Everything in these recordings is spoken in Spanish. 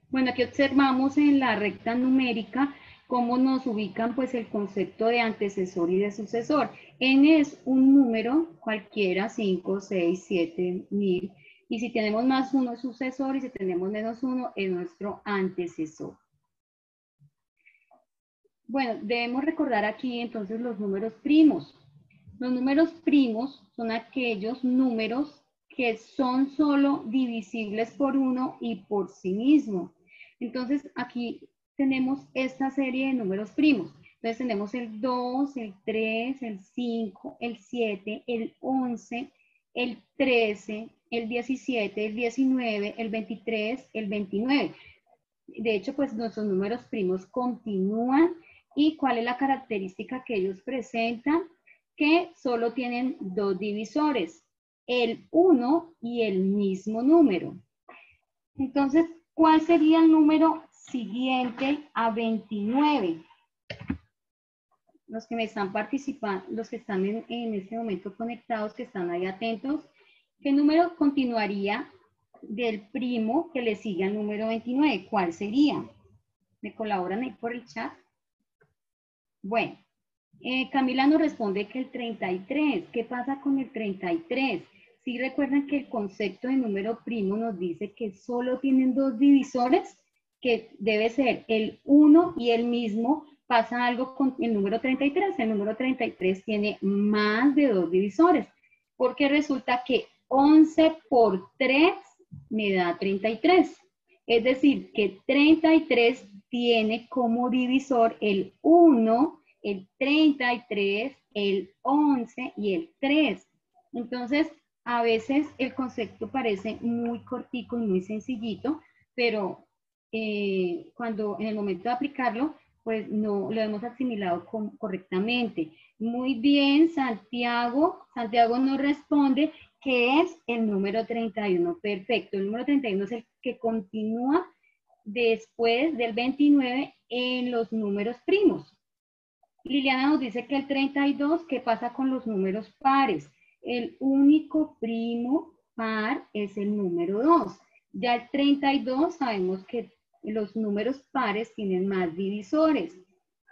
Bueno, aquí observamos en la recta numérica cómo nos ubican pues el concepto de antecesor y de sucesor. N es un número cualquiera, 5, 6, 7, 1000. Y si tenemos más uno es sucesor y si tenemos menos uno es nuestro antecesor. Bueno, debemos recordar aquí entonces los números primos. Los números primos son aquellos números que son solo divisibles por uno y por sí mismo. Entonces aquí tenemos esta serie de números primos. Entonces tenemos el 2, el 3, el 5, el 7, el 11, el 13, el 17, el 19, el 23, el 29. De hecho, pues nuestros números primos continúan. ¿Y cuál es la característica que ellos presentan? Que solo tienen dos divisores, el 1 y el mismo número. Entonces, ¿cuál sería el número siguiente a 29? Los que me están participando, los que están en este momento conectados, que están ahí atentos, ¿qué número continuaría del primo que le sigue al número 29? ¿Cuál sería? ¿Me colaboran ahí por el chat? Bueno, Camila nos responde que el 33. ¿Qué pasa con el 33? Si recuerdan que el concepto de número primo nos dice que solo tienen dos divisores, que debe ser el 1 y el mismo. Pasa algo con el número 33. El número 33 tiene más de dos divisores, porque resulta que 11 por 3 me da 33. Es decir, que 33 tiene como divisor el 1, el 33, el 11 y el 3. Entonces, a veces el concepto parece muy cortico y muy sencillito, pero cuando en el momento de aplicarlo, pues no lo hemos asimilado correctamente. Muy bien, Santiago. Santiago nos responde que es el número 31. Perfecto, el número 31 es el que continúa después del 29 en los números primos. Liliana nos dice que el 32, ¿qué pasa con los números pares? El único primo par es el número 2. Ya el 32 sabemos que los números pares tienen más divisores.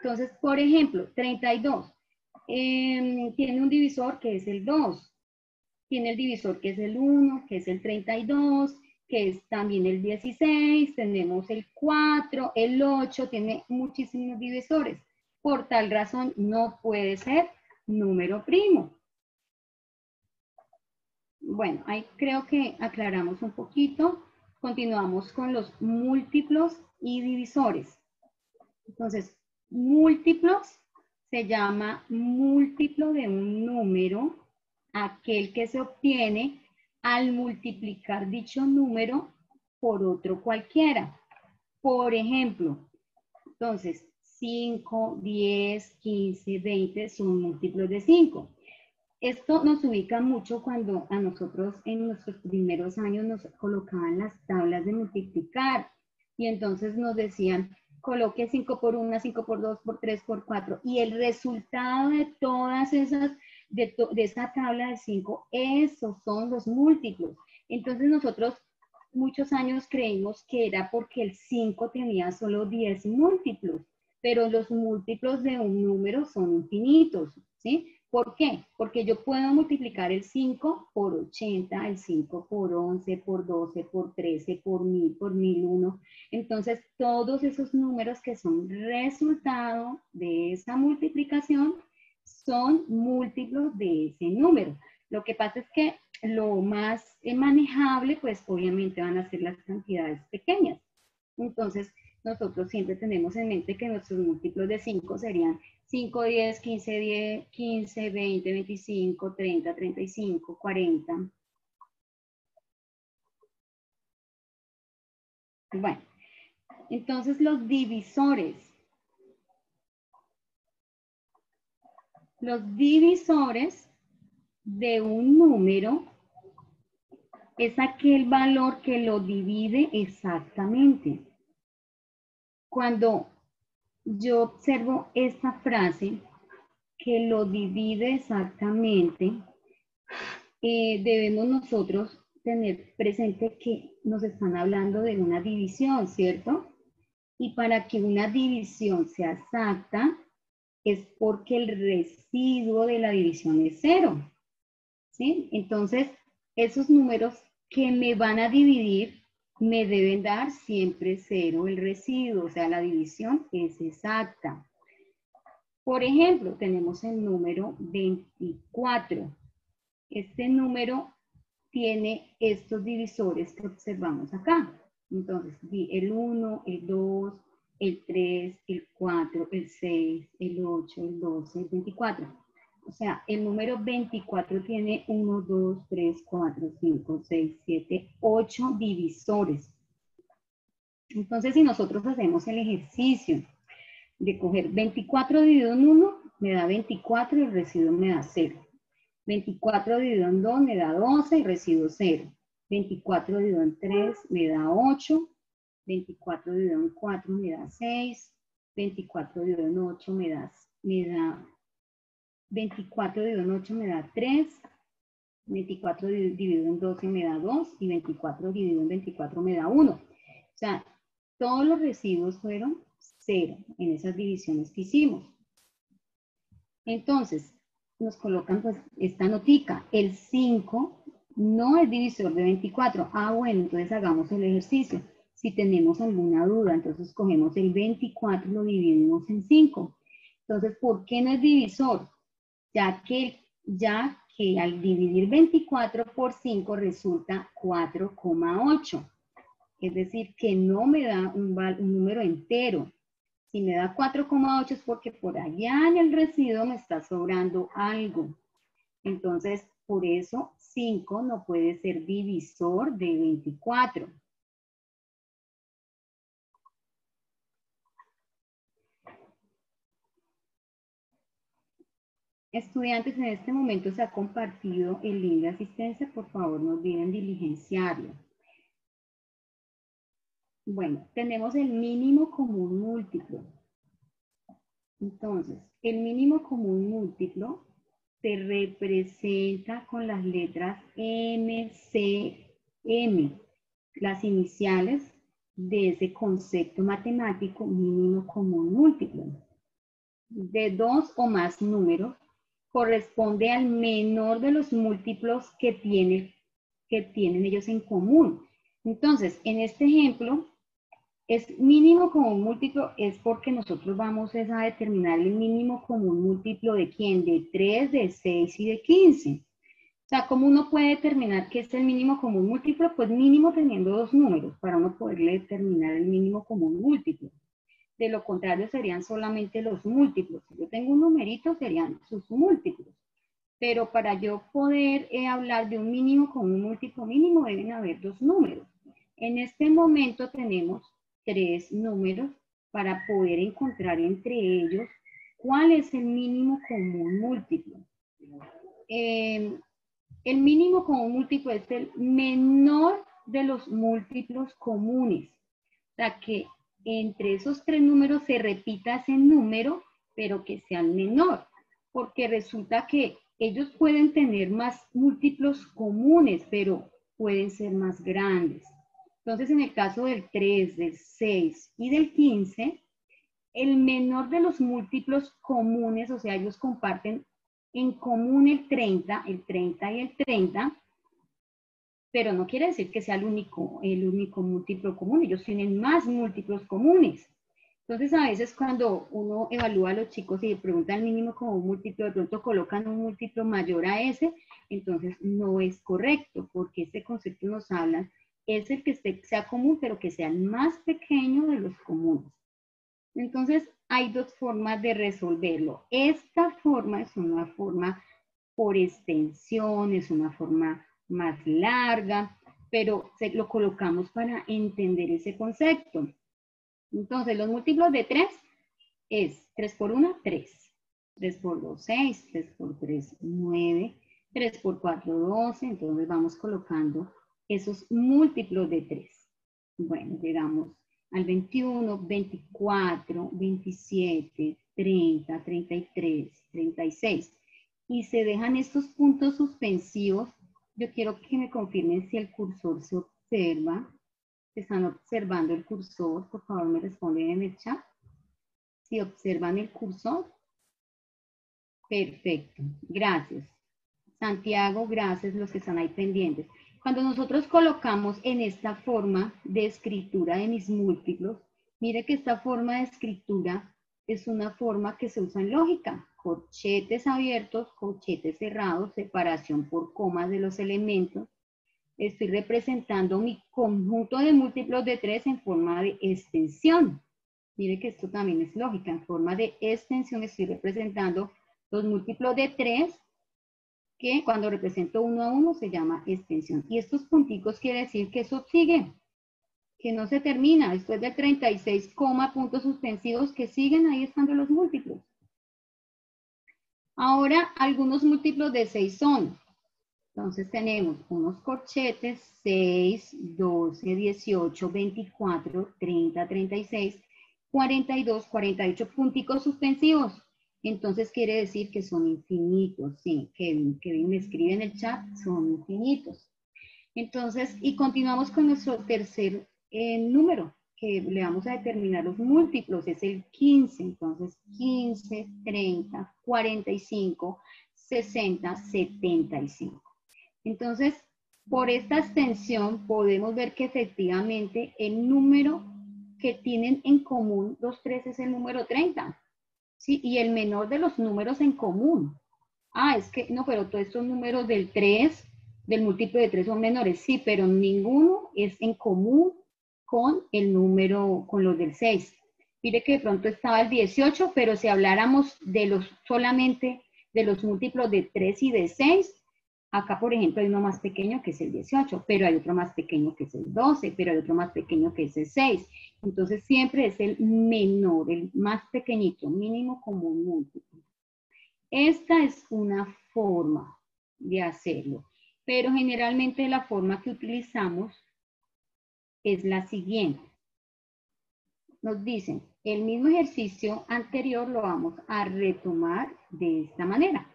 Entonces, por ejemplo, 32 tiene un divisor que es el 2. Tiene el divisor que es el 1, que es el 32, que es también el 16, tenemos el 4, el 8, tiene muchísimos divisores. Por tal razón, no puede ser número primo. Bueno, ahí creo que aclaramos un poquito. Continuamos con los múltiplos y divisores. Entonces, múltiplos se llama múltiplo de un número, aquel que se obtiene al multiplicar dicho número por otro cualquiera. Por ejemplo, entonces, 5, 10, 15, 20 son múltiplos de 5. Esto nos ubica mucho cuando a nosotros en nuestros primeros años nos colocaban las tablas de multiplicar y entonces nos decían, coloque 5 por 1, 5 por 2, por 3, por 4 y el resultado de todas esas, de esa tabla de 5, esos son los múltiplos. Entonces nosotros muchos años creímos que era porque el 5 tenía solo 10 múltiplos, pero los múltiplos de un número son infinitos, ¿sí? ¿Por qué? Porque yo puedo multiplicar el 5 por 80, el 5 por 11, por 12, por 13, por 1000, por 1001. Entonces, todos esos números que son resultado de esa multiplicación son múltiplos de ese número. Lo que pasa es que lo más manejable, pues obviamente van a ser las cantidades pequeñas. Entonces, nosotros siempre tenemos en mente que nuestros múltiplos de 5 serían 5, 10, 15, 20, 25, 30, 35, 40. Bueno, entonces los divisores. Los divisores de un número es aquel valor que lo divide exactamente. Cuando yo observo esta frase, que lo divide exactamente, debemos nosotros tener presente que nos están hablando de una división, ¿cierto? Y para que una división sea exacta, es porque el residuo de la división es 0, ¿sí? Entonces, esos números que me van a dividir me deben dar siempre 0 el residuo, o sea, la división es exacta. Por ejemplo, tenemos el número 24. Este número tiene estos divisores que observamos acá. Entonces, el 1, el 2, el 3, el 4, el 6, el 8, el 12, el 24. O sea, el número 24 tiene 1, 2, 3, 4, 5, 6, 7, 8 divisores. Entonces, si nosotros hacemos el ejercicio de coger 24 dividido en 1, me da 24 y el residuo me da 0. 24 dividido en 2 me da 12 y residuo 0. 24 dividido en 3 me da 8. 24 dividido en 4 me da 6. 24 dividido en 8 me da 24 dividido en 8 me da 3. 24 dividido en 12 me da 2. Y 24 dividido en 24 me da 1. O sea, todos los residuos fueron 0 en esas divisiones que hicimos. Entonces, nos colocan pues esta notica. El 5 no es divisor de 24. Ah, bueno, entonces hagamos el ejercicio. Si tenemos alguna duda, entonces cogemos el 24 y lo dividimos en 5. Entonces, ¿por qué no es divisor? Ya que al dividir 24 por 5 resulta 4,8. Es decir, que no me da un número entero. Si me da 4,8 es porque por allá en el residuo me está sobrando algo. Entonces, por eso 5 no puede ser divisor de 24. Estudiantes, en este momento se ha compartido el link de asistencia. Por favor, no olviden diligenciarlo. Bueno, tenemos el mínimo común múltiplo. Entonces, el mínimo común múltiplo se representa con las letras M, C, M, las iniciales de ese concepto matemático mínimo común múltiplo. De 2 o más números corresponde al menor de los múltiplos que tienen ellos en común. Entonces, en este ejemplo, es mínimo común múltiplo, es porque nosotros vamos a determinar el mínimo común múltiplo de quién, de 3, de 6 y de 15. O sea, ¿cómo uno puede determinar qué es el mínimo común múltiplo? Pues mínimo teniendo dos números para uno poderle determinar el mínimo común múltiplo. De lo contrario serían solamente los múltiplos. Si yo tengo un numerito serían sus múltiplos. Pero para yo poder hablar de un mínimo común múltiplo mínimo deben haber dos números. En este momento tenemos 3 números para poder encontrar entre ellos cuál es el mínimo común múltiplo. El mínimo común múltiplo es el menor de los múltiplos comunes. O sea, que entre esos 3 números se repita ese número, pero que sea el menor. Porque resulta que ellos pueden tener más múltiplos comunes, pero pueden ser más grandes. Entonces, en el caso del 3, del 6 y del 15, el menor de los múltiplos comunes, o sea, ellos comparten en común el 30 y el 30, pero no quiere decir que sea el único múltiplo común. Ellos tienen más múltiplos comunes. Entonces, a veces cuando uno evalúa a los chicos y le pregunta el mínimo como múltiplo, de pronto colocan un múltiplo mayor a ese, entonces no es correcto, porque este concepto nos habla, es el que sea común, pero que sea el más pequeño de los comunes. Entonces, hay dos formas de resolverlo. Esta forma es una forma por extensión, es una forma más larga, pero lo colocamos para entender ese concepto. Entonces, los múltiplos de 3 es 3 por 1, 3. 3 por 2, 6. 3 por 3, 9. 3 por 4, 12. Entonces, vamos colocando esos múltiplos de 3. Bueno, llegamos al 21, 24, 27, 30, 33, 36. Y se dejan estos puntos suspensivos yo quiero que me confirmen si el cursor se observa. ¿Están observando el cursor? Por favor, me responden en el chat. Si observan el cursor. Perfecto, gracias. Santiago, gracias los que están ahí pendientes. Cuando nosotros colocamos en esta forma de escritura de mis múltiplos, mire que esta forma de escritura es una forma que se usa en lógica. Corchetes abiertos, corchetes cerrados, separación por comas de los elementos. Estoy representando mi conjunto de múltiplos de 3 en forma de extensión. Mire que esto también es lógica. En forma de extensión estoy representando los múltiplos de 3, que cuando represento 1 a 1 se llama extensión. Y estos punticos quiere decir que eso sigue, que no se termina. Después de 36, puntos suspensivos que siguen, ahí están los múltiplos. Ahora, algunos múltiplos de 6 son. Entonces tenemos unos corchetes, 6, 12, 18, 24, 30, 36, 42, 48 punticos suspensivos. Entonces quiere decir que son infinitos. Sí, Kevin me escribe en el chat, son infinitos. Entonces, y continuamos con nuestro tercer número, que le vamos a determinar los múltiplos, es el 15. Entonces, 15, 30, 45, 60, 75. Entonces, por esta extensión podemos ver que efectivamente el número que tienen en común los tres es el número 30. ¿Sí? Y el menor de los números en común. Es que, no, pero todos estos números del 3, del múltiplo de 3 son menores. Sí, pero ninguno es en común con el número, con los del 6. Mire que de pronto estaba el 18, pero si habláramos de solamente de los múltiplos de 3 y de 6, acá, por ejemplo, hay uno más pequeño que es el 18, pero hay otro más pequeño que es el 12, pero hay otro más pequeño que es el 6. Entonces, siempre es el menor, el más pequeñito, mínimo común múltiplo. Esta es una forma de hacerlo, pero generalmente la forma que utilizamos es la siguiente. Nos dicen, el mismo ejercicio anterior lo vamos a retomar de esta manera.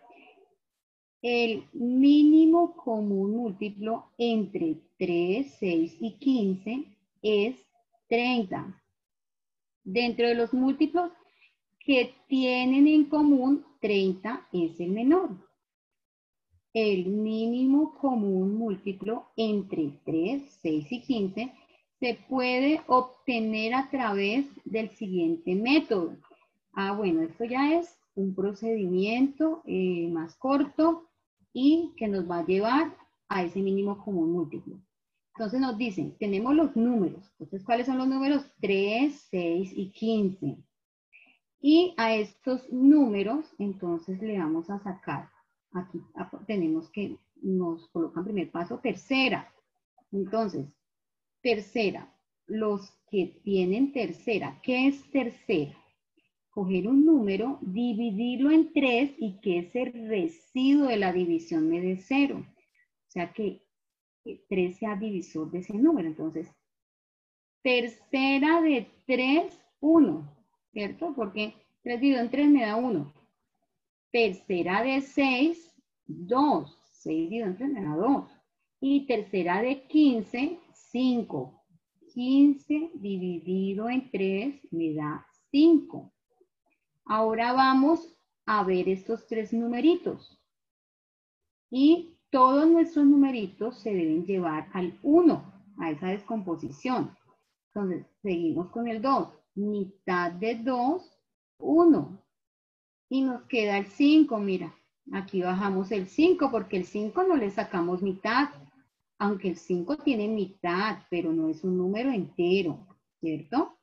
El mínimo común múltiplo entre 3, 6 y 15 es 30. Dentro de los múltiplos que tienen en común, 30 es el menor. El mínimo común múltiplo entre 3, 6 y 15 se puede obtener a través del siguiente método. Bueno, esto ya es un procedimiento más corto y que nos va a llevar a ese mínimo común múltiplo. Entonces nos dicen, tenemos los números. Entonces, ¿cuáles son los números? 3, 6 y 15. Y a estos números, entonces le vamos a sacar. Aquí tenemos que nos colocan primer paso, tercera. Entonces, tercera, los que tienen tercera. ¿Qué es tercera? Coger un número, dividirlo en 3 y que ese residuo de la división me dé 0. O sea que 3 sea divisor de ese número. Entonces, tercera de 3, 1, ¿cierto? Porque 3 dividido en 3 me da 1. Tercera de 6, 2. 6 dividido en 3 me da 2. Y tercera de 15, 5. 15 dividido en 3 me da 5. Ahora vamos a ver estos tres numeritos. Y todos nuestros numeritos se deben llevar al 1, a esa descomposición. Entonces, seguimos con el 2. Mitad de 2, 1. Y nos queda el 5, mira. Aquí bajamos el 5 porque el 5 no le sacamos mitad. Aunque el 5 tiene mitad, pero no es un número entero, ¿cierto?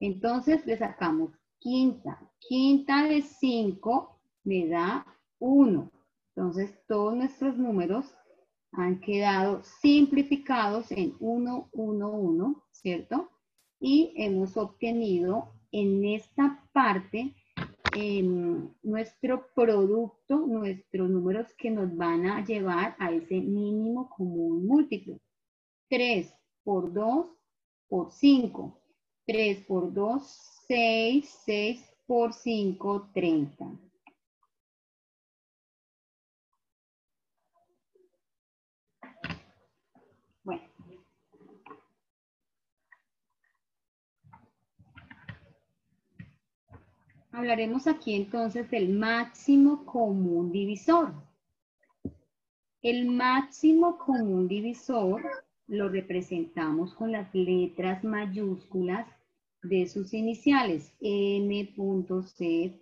Entonces le sacamos quinta. Quinta de 5 me da 1. Entonces todos nuestros números han quedado simplificados en 1, 1, 1, ¿cierto? Y hemos obtenido en esta parte nuestro producto, nuestros números que nos van a llevar a ese mínimo común múltiplo. 3 por 2 por 5. 3 por 2, 6. 6 por 5, 30. Hablaremos aquí entonces del máximo común divisor. El máximo común divisor lo representamos con las letras mayúsculas de sus iniciales, M.C.D.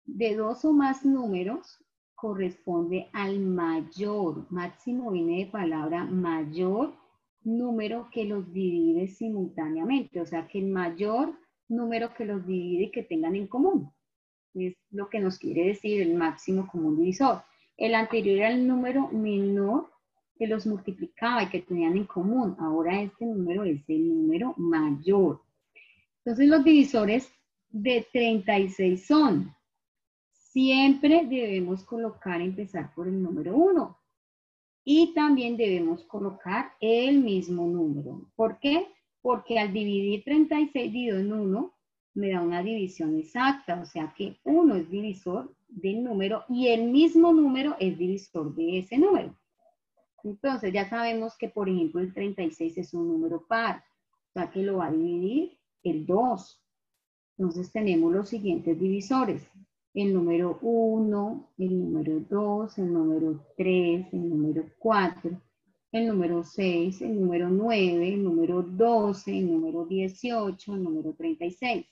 De dos o más números corresponde al mayor, máximo viene de palabra mayor, número que los divide simultáneamente, o sea que el mayor número que los divide y que tengan en común. Es lo que nos quiere decir el máximo común divisor. El anterior era el número menor que los multiplicaba y que tenían en común. Ahora este número es el número mayor. Entonces los divisores de 36 son, siempre debemos empezar por el número 1. Y también debemos colocar el mismo número. ¿Por qué? Porque al dividir 36 dividido en 1, me da una división exacta. O sea que 1 es divisor del número y el mismo número es divisor de ese número. Entonces ya sabemos que, por ejemplo, el 36 es un número par. O sea que lo va a dividir el 2. Entonces tenemos los siguientes divisores. El número 1, el número 2, el número 3, el número 4, el número 6, el número 9, el número 12, el número 18, el número 36.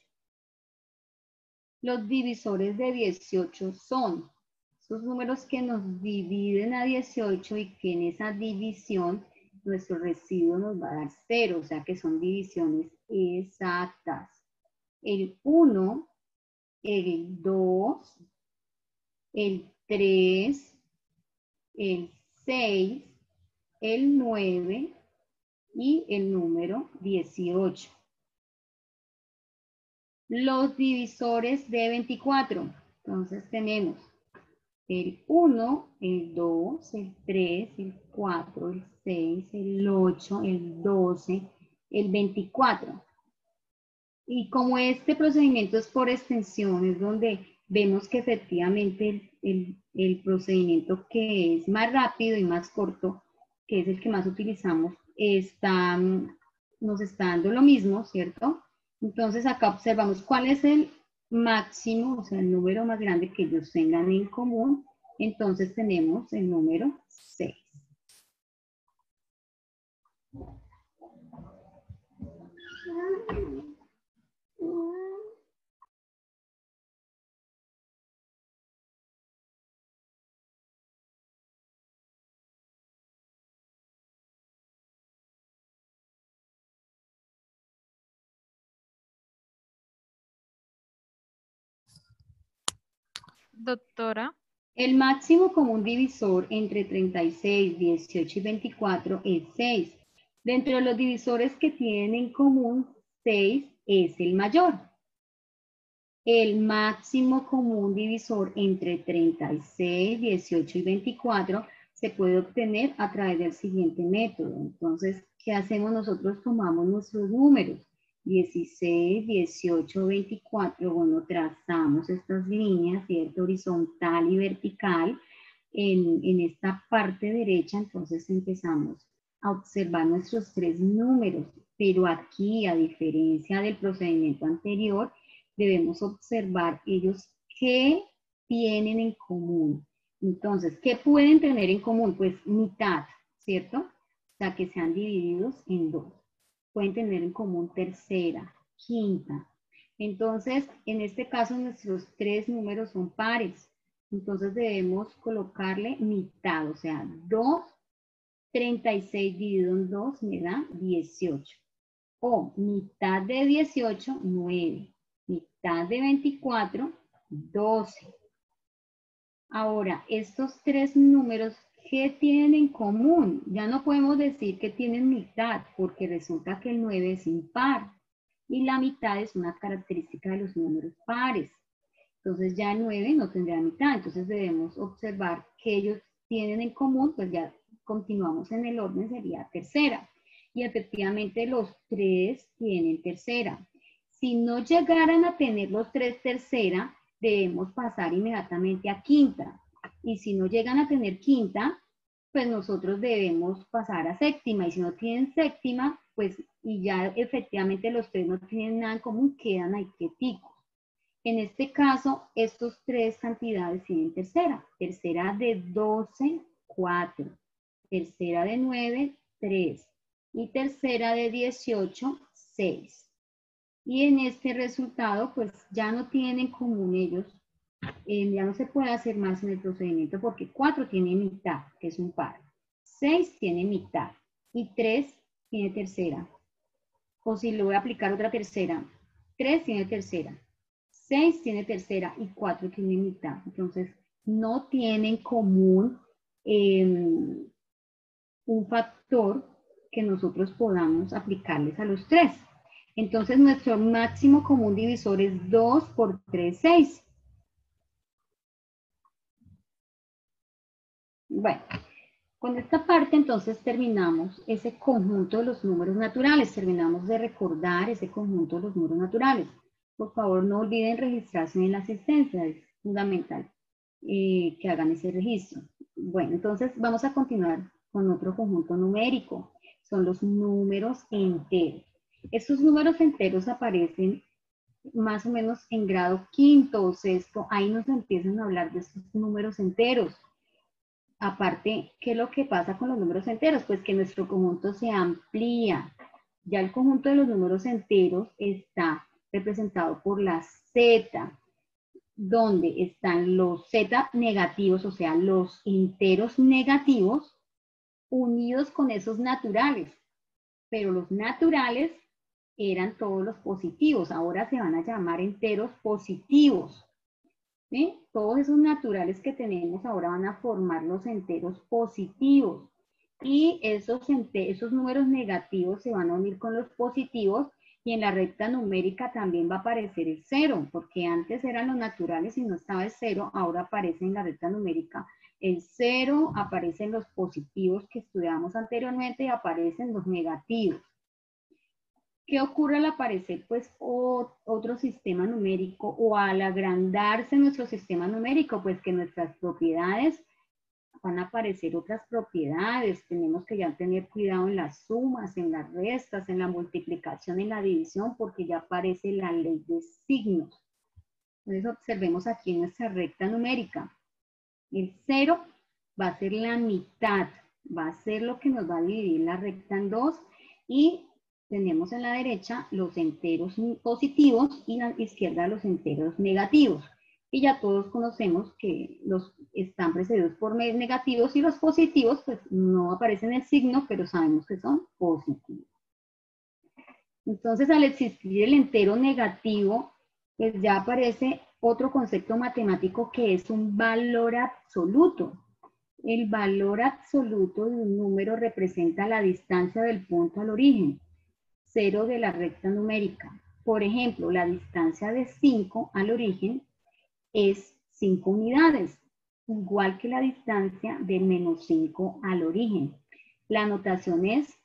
Los divisores de 18 son esos números que nos dividen a 18 y que en esa división nuestro residuo nos va a dar 0, o sea que son divisiones exactas. El 1, el 2, el 3, el 6, el 9 y el número 18. Los divisores de 24. Entonces tenemos el 1, el 2, el 3, el 4, el 6, el 8, el 12, el 24. Y como este procedimiento es por extensión, es donde vemos que efectivamente el procedimiento que es más rápido y más corto, que es el que más utilizamos, nos está dando lo mismo, ¿cierto? Entonces acá observamos cuál es el máximo, o sea, el número más grande que ellos tengan en común. Entonces tenemos el número 6. Doctora, El máximo común divisor entre 36, 18 y 24 es 6. Dentro de los divisores que tienen en común, 6 es el mayor. El máximo común divisor entre 36, 18 y 24 se puede obtener a través del siguiente método. Entonces, ¿qué hacemos nosotros? Tomamos nuestros números. 16, 18, 24, bueno, trazamos estas líneas, ¿cierto? Horizontal y vertical en esta parte derecha, entonces empezamos a observar nuestros tres números, pero aquí, a diferencia del procedimiento anterior, debemos observar ellos qué tienen en común. Entonces, ¿qué pueden tener en común? Pues mitad, ¿cierto? O sea, que sean divididos en dos. Pueden tener en común tercera, quinta. Entonces, en este caso, nuestros tres números son pares. Entonces, debemos colocarle mitad, o sea, 2, 36 dividido en 2 me da 18. O mitad de 18, 9. Mitad de 24, 12. Ahora, estos tres números, ¿qué tienen en común? Ya no podemos decir que tienen mitad, porque resulta que el 9 es impar y la mitad es una característica de los números pares. Entonces ya el 9 no tendrá mitad, entonces debemos observar que ellos tienen en común, pues ya continuamos en el orden, sería tercera. Y efectivamente los tres tienen tercera. Si no llegaran a tener los tres tercera, debemos pasar inmediatamente a quinta. Y si no llegan a tener quinta, pues nosotros debemos pasar a séptima. Y si no tienen séptima, pues y ya efectivamente los tres no tienen nada en común, quedan ahí quieticos. En este caso, estas tres cantidades tienen tercera. Tercera de 12, 4. Tercera de 9, 3. Y tercera de 18, 6. Y en este resultado, pues ya no tienen común ellos. Ya no se puede hacer más en el procedimiento porque 4 tiene mitad, que es un par. 6 tiene mitad. Y 3 tiene tercera. O si le voy a aplicar otra tercera, 3 tiene tercera. 6 tiene tercera y 4 tiene mitad. Entonces, no tienen común un factor que nosotros podamos aplicarles a los tres. Entonces, nuestro máximo común divisor es 2 por 3, 6. Bueno, con esta parte entonces terminamos ese conjunto de los números naturales. Terminamos de recordar ese conjunto de los números naturales. Por favor, no olviden registrarse en la asistencia, es fundamental que hagan ese registro. Bueno, entonces vamos a continuar con otro conjunto numérico. Son los números enteros. Estos números enteros aparecen más o menos en grado quinto o sexto. Ahí nos empiezan a hablar de estos números enteros. Aparte, ¿qué es lo que pasa con los números enteros? Pues que nuestro conjunto se amplía. Ya el conjunto de los números enteros está representado por la Z, donde están los Z negativos, o sea, los enteros negativos, unidos con esos naturales. Pero los naturales eran todos los positivos, ahora se van a llamar enteros positivos. ¿Sí? Todos esos naturales que tenemos ahora van a formar los enteros positivos. Y esos números negativos se van a unir con los positivos y en la recta numérica también va a aparecer el 0, porque antes eran los naturales y no estaba el 0, ahora aparece en la recta numérica el 0, aparecen los positivos que estudiamos anteriormente y aparecen los negativos. ¿Qué ocurre al aparecer pues otro sistema numérico o al agrandarse nuestro sistema numérico? Pues que nuestras propiedades van a aparecer otras propiedades. Tenemos que ya tener cuidado en las sumas, en las restas, en la multiplicación, en la división, porque ya aparece la ley de signos. Entonces observemos aquí en nuestra recta numérica. El 0 va a ser la mitad, va a ser lo que nos va a dividir la recta en dos y tenemos en la derecha los enteros positivos y en la izquierda los enteros negativos. Y ya todos conocemos que los están precedidos por negativos y los positivos pues no aparecen el signo, pero sabemos que son positivos. Entonces al existir el entero negativo, pues ya aparece otro concepto matemático que es un valor absoluto. El valor absoluto de un número representa la distancia del punto al origen, 0 de la recta numérica. Por ejemplo, la distancia de 5 al origen es 5 unidades, igual que la distancia de menos 5 al origen. La notación es,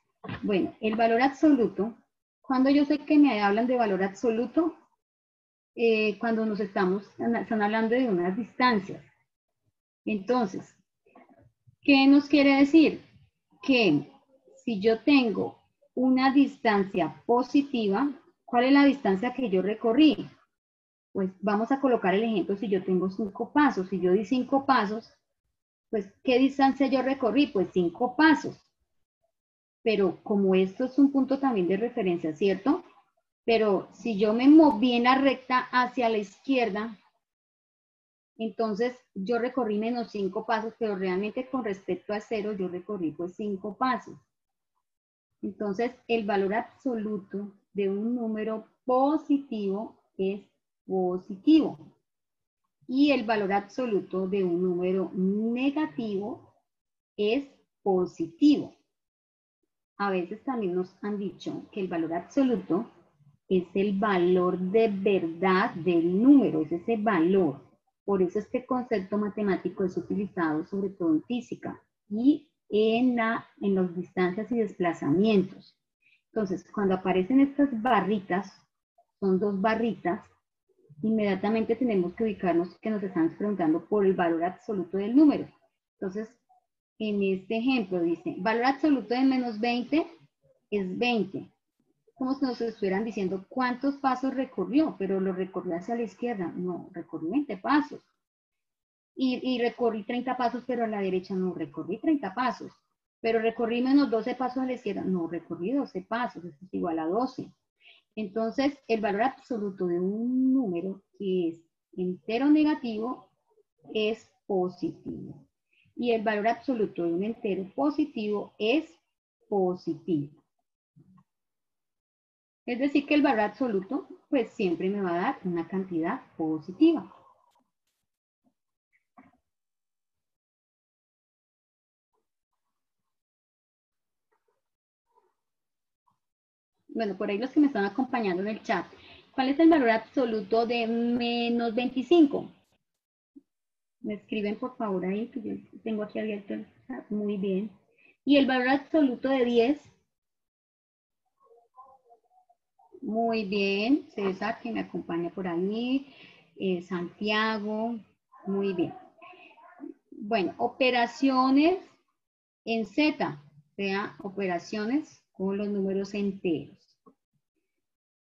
bueno, el valor absoluto, cuando yo sé que me hablan de valor absoluto, cuando están hablando de unas distancias. Entonces, ¿qué nos quiere decir? Que si yo tengo una distancia positiva, ¿cuál es la distancia que yo recorrí? Pues vamos a colocar el ejemplo si yo tengo 5 pasos. Si yo di 5 pasos, pues ¿qué distancia yo recorrí? Pues 5 pasos. Pero como esto es un punto también de referencia, ¿cierto? Pero si yo me moví en la recta hacia la izquierda, entonces yo recorrí menos 5 pasos, pero realmente con respecto a 0 yo recorrí pues 5 pasos. Entonces el valor absoluto de un número positivo es positivo. Y el valor absoluto de un número negativo es positivo. A veces también nos han dicho que el valor absoluto es el valor de verdad del número, es ese valor. Por eso este concepto matemático es utilizado sobre todo en física y en las distancias y desplazamientos. Entonces, cuando aparecen estas barritas, son dos barritas, inmediatamente tenemos que ubicarnos que nos están preguntando por el valor absoluto del número. Entonces, en este ejemplo dice, valor absoluto de menos 20 es 20. como si nos estuvieran diciendo cuántos pasos recorrió, pero lo recorrió hacia la izquierda. No, recorrí 20 pasos. Y recorrí 30 pasos, pero a la derecha no, recorrí 30 pasos. Pero recorrí menos 12 pasos a la izquierda. No, recorrí 12 pasos, esto es igual a 12. Entonces, el valor absoluto de un número que es entero negativo es positivo. Y el valor absoluto de un entero positivo es positivo. Es decir, que el valor absoluto, pues siempre me va a dar una cantidad positiva. Bueno, por ahí los que me están acompañando en el chat. ¿Cuál es el valor absoluto de menos 25? Me escriben por favor ahí, que yo tengo aquí abierto el chat. Muy bien. ¿Y el valor absoluto de 10? Muy bien. César, que me acompaña por ahí. Santiago. Muy bien. Bueno, operaciones en Z, o sea, operaciones con los números enteros.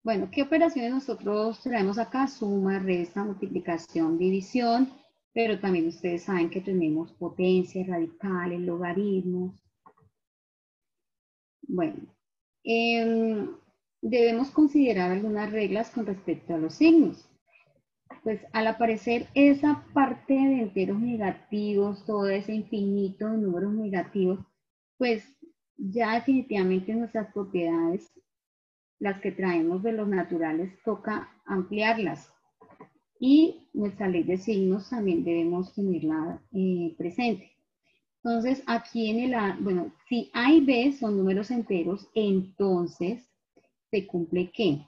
Bueno, ¿qué operaciones nosotros traemos acá? Suma, resta, multiplicación, división, pero también ustedes saben que tenemos potencias, radicales, logaritmos. Bueno, debemos considerar algunas reglas con respecto a los signos. Pues al aparecer esa parte de enteros negativos, todo ese infinito de números negativos, pues ya definitivamente nuestras propiedades, las que traemos de los naturales, toca ampliarlas. Y nuestra ley de signos también debemos tenerla presente. Entonces, aquí en el A, bueno, si A y B son números enteros, entonces se cumple ¿qué?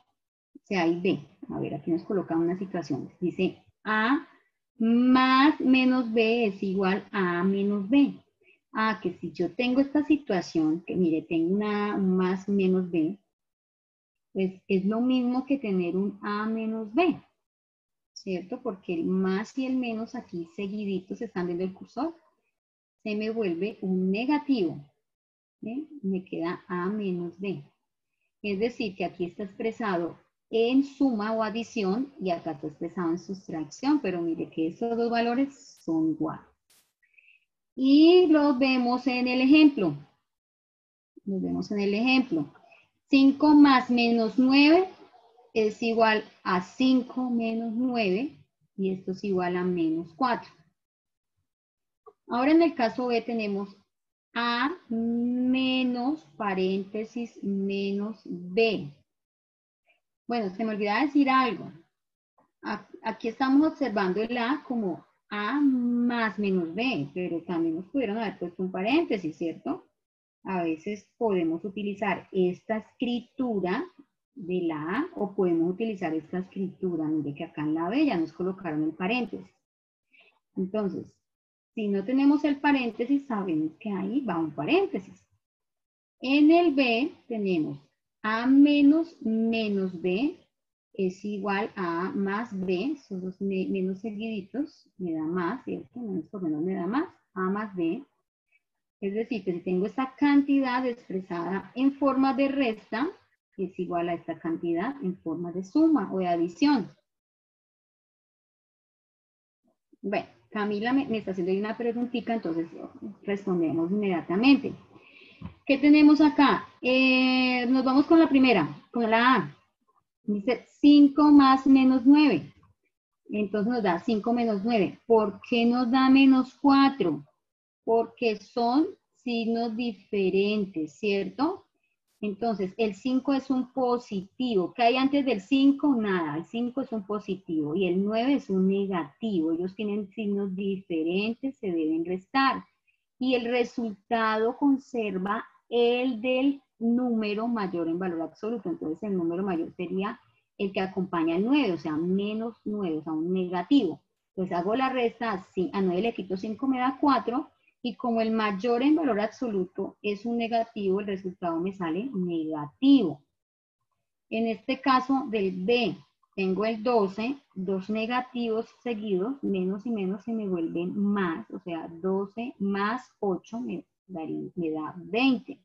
Si A y B. A ver, aquí nos coloca una situación. Dice A más menos B es igual a A menos B. Ah, que si yo tengo esta situación, que mire, tengo un más menos B, pues es lo mismo que tener un A menos B, ¿cierto? Porque el más y el menos aquí seguiditos están viendo el cursor. Se me vuelve un negativo. ¿Sí? Me queda A menos B. Es decir, que aquí está expresado en suma o adición y acá está expresado en sustracción, pero mire que estos dos valores son iguales. Y los vemos en el ejemplo. Los vemos en el ejemplo. 5 más menos 9 es igual a 5 menos 9 y esto es igual a menos 4. Ahora en el caso B tenemos A menos paréntesis menos B. Bueno, se me olvidaba decir algo. Aquí estamos observando el A como A más menos B, pero también nos pudieron haber puesto un paréntesis, ¿cierto? A veces podemos utilizar esta escritura de la A o podemos utilizar esta escritura. Mire que acá en la B ya nos colocaron el paréntesis. Entonces, si no tenemos el paréntesis, sabemos que ahí va un paréntesis. En el B tenemos A menos menos B es igual a A más B, son los menos seguiditos, me da más, ¿cierto? Menos por menos me da más, A más B. Es decir, que si tengo esta cantidad expresada en forma de resta, es igual a esta cantidad en forma de suma o de adición. Bueno, Camila me está haciendo una preguntita, entonces respondemos inmediatamente. ¿Qué tenemos acá? Nos vamos con la primera, con la A. Dice 5 más menos 9. Entonces nos da 5 menos 9. ¿Por qué nos da menos 4? Porque son signos diferentes, ¿cierto? Entonces, el 5 es un positivo. ¿Qué hay antes del 5? Nada. El 5 es un positivo y el 9 es un negativo. Ellos tienen signos diferentes, se deben restar. Y el resultado conserva el del número mayor en valor absoluto. Entonces, el número mayor sería el que acompaña al 9, o sea, menos 9, o sea, un negativo. Entonces, hago la resta, a 9 le quito 5, me da 4. Y como el mayor en valor absoluto es un negativo, el resultado me sale negativo. En este caso del B, tengo el 12, dos negativos seguidos, menos y menos se me vuelven más, o sea, 12 más 8 me da 20.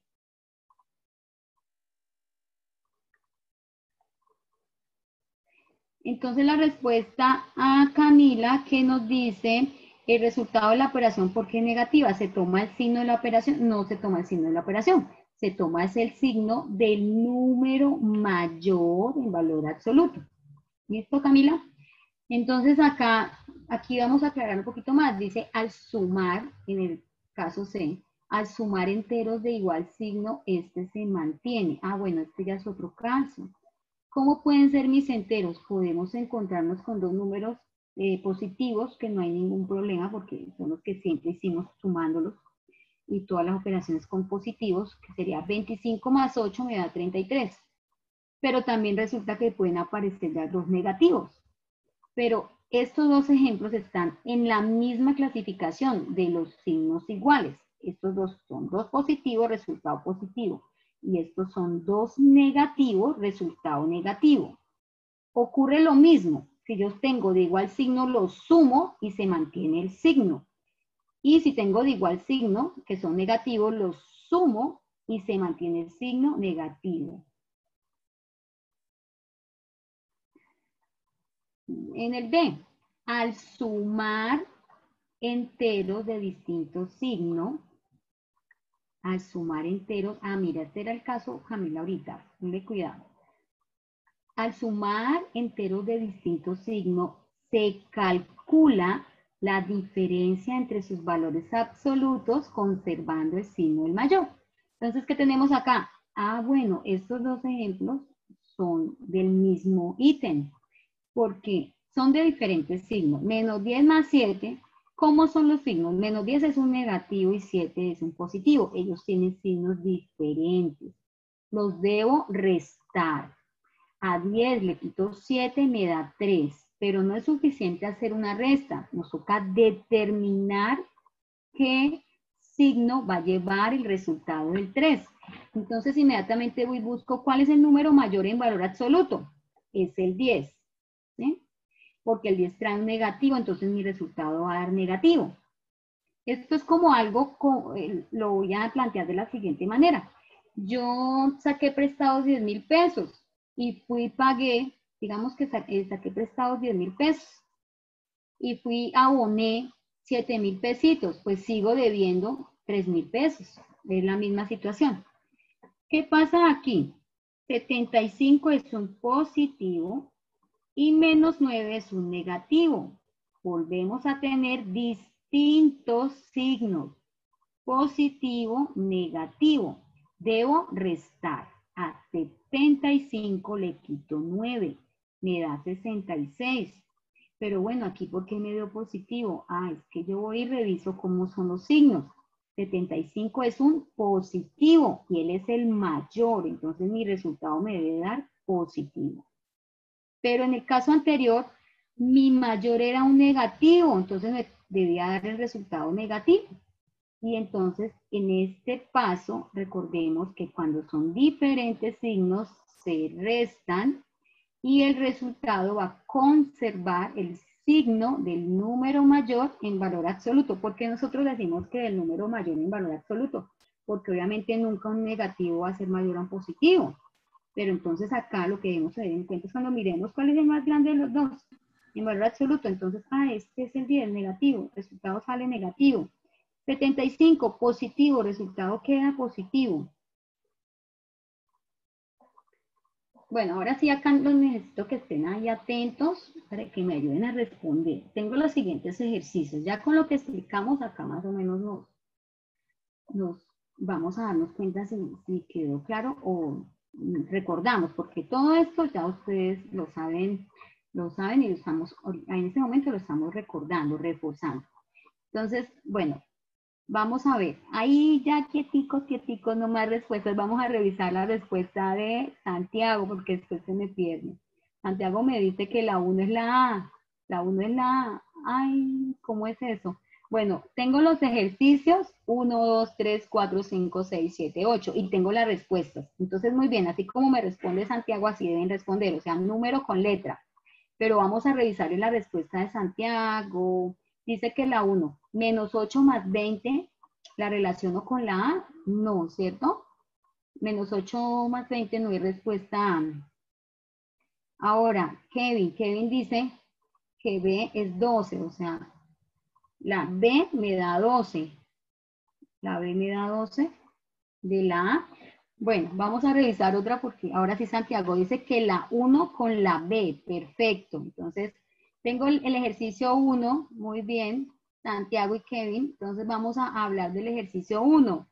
Entonces la respuesta a Camila que nos dice el resultado de la operación, ¿por qué es negativa? ¿Se toma el signo de la operación? No se toma el signo de la operación. Se toma es el signo del número mayor en valor absoluto. ¿Listo, Camila? Entonces aquí vamos a aclarar un poquito más. Dice, al sumar, en el caso C, al sumar enteros de igual signo, este se mantiene. Ah, bueno, este ya es otro caso. ¿Cómo pueden ser mis enteros? Podemos encontrarnos con dos números positivos, que no hay ningún problema porque son los que siempre hicimos sumándolos y todas las operaciones con positivos, que sería 25 más 8 me da 33. Pero también resulta que pueden aparecer ya dos negativos. Pero estos dos ejemplos están en la misma clasificación de los signos iguales. Estos dos son dos positivos, resultado positivo. Y estos son dos negativos, resultado negativo. Ocurre lo mismo. Si yo tengo de igual signo, los sumo y se mantiene el signo. Y si tengo de igual signo, que son negativos, los sumo y se mantiene el signo negativo. En el B, al sumar enteros de distinto signo, al sumar enteros, mira, este era el caso, Camila, ahorita, ponle cuidado. Al sumar enteros de distinto signo, se calcula la diferencia entre sus valores absolutos conservando el signo del mayor. Entonces, ¿qué tenemos acá? Bueno, estos dos ejemplos son del mismo ítem, porque son de diferentes signos. Menos 10 más 7, ¿cómo son los signos? Menos 10 es un negativo y 7 es un positivo. Ellos tienen signos diferentes. Los debo restar. A 10 le quito 7, me da 3. Pero no es suficiente hacer una resta. Nos toca determinar qué signo va a llevar el resultado del 3. Entonces, inmediatamente voy y busco cuál es el número mayor en valor absoluto. Es el 10. ¿Sí? Porque el 10 trae un negativo, entonces mi resultado va a dar negativo. Esto es como algo, lo voy a plantear de la siguiente manera. Yo saqué prestados 10,000 pesos y fui y pagué, digamos que saqué prestados 10,000 pesos y fui aboné 7,000 pesitos, pues sigo debiendo 3,000 pesos. Es la misma situación. ¿Qué pasa aquí? 75 es un positivo y menos 9 es un negativo. Volvemos a tener distintos signos. Positivo, negativo. Debo restar. A 75 le quito 9. Me da 66. Pero bueno, aquí ¿por qué me dio positivo? Es que yo voy y reviso cómo son los signos. 75 es un positivo y él es el mayor. Entonces mi resultado me debe dar positivo. Pero en el caso anterior, mi mayor era un negativo, entonces me debía dar el resultado negativo. Y entonces, en este paso, recordemos que cuando son diferentes signos, se restan y el resultado va a conservar el signo del número mayor en valor absoluto. ¿Por qué nosotros decimos que el número mayor en valor absoluto? Porque obviamente nunca un negativo va a ser mayor a un positivo. Pero entonces acá lo que debemos tener en cuenta es cuando miremos cuál es el más grande de los dos, en valor absoluto. Entonces, este es el 10, negativo, resultado sale negativo. 75, positivo, resultado queda positivo. Bueno, ahora sí acá los necesito que estén ahí atentos para que me ayuden a responder. Tengo los siguientes ejercicios. Ya con lo que explicamos acá más o menos nos vamos a darnos cuenta si quedó claro o recordamos, porque todo esto ya ustedes lo saben y lo estamos, en este momento lo estamos recordando, reforzando. Entonces, bueno, vamos a ver, ahí ya quieticos, no más respuestas, vamos a revisar la respuesta de Santiago, porque después se me pierde. Santiago me dice que la 1 es la A, la 1 es la A, ¿cómo es eso? Bueno, tengo los ejercicios 1, 2, 3, 4, 5, 6, 7, 8 y tengo las respuestas. Entonces, muy bien, así como me responde Santiago, así deben responder, o sea, número con letra. Pero vamos a revisar en la respuesta de Santiago. Dice que la 1, menos 8 más 20, ¿la relaciono con la A? No, ¿cierto? Menos 8 más 20 no hay respuesta Ahora, Kevin dice que B es 12, o sea, la B me da 12. La B me da 12 de la A. Bueno, vamos a revisar otra porque ahora sí Santiago dice que la 1 con la B. Perfecto. Entonces, tengo el ejercicio 1. Muy bien, Santiago y Kevin. Entonces, vamos a hablar del ejercicio 1.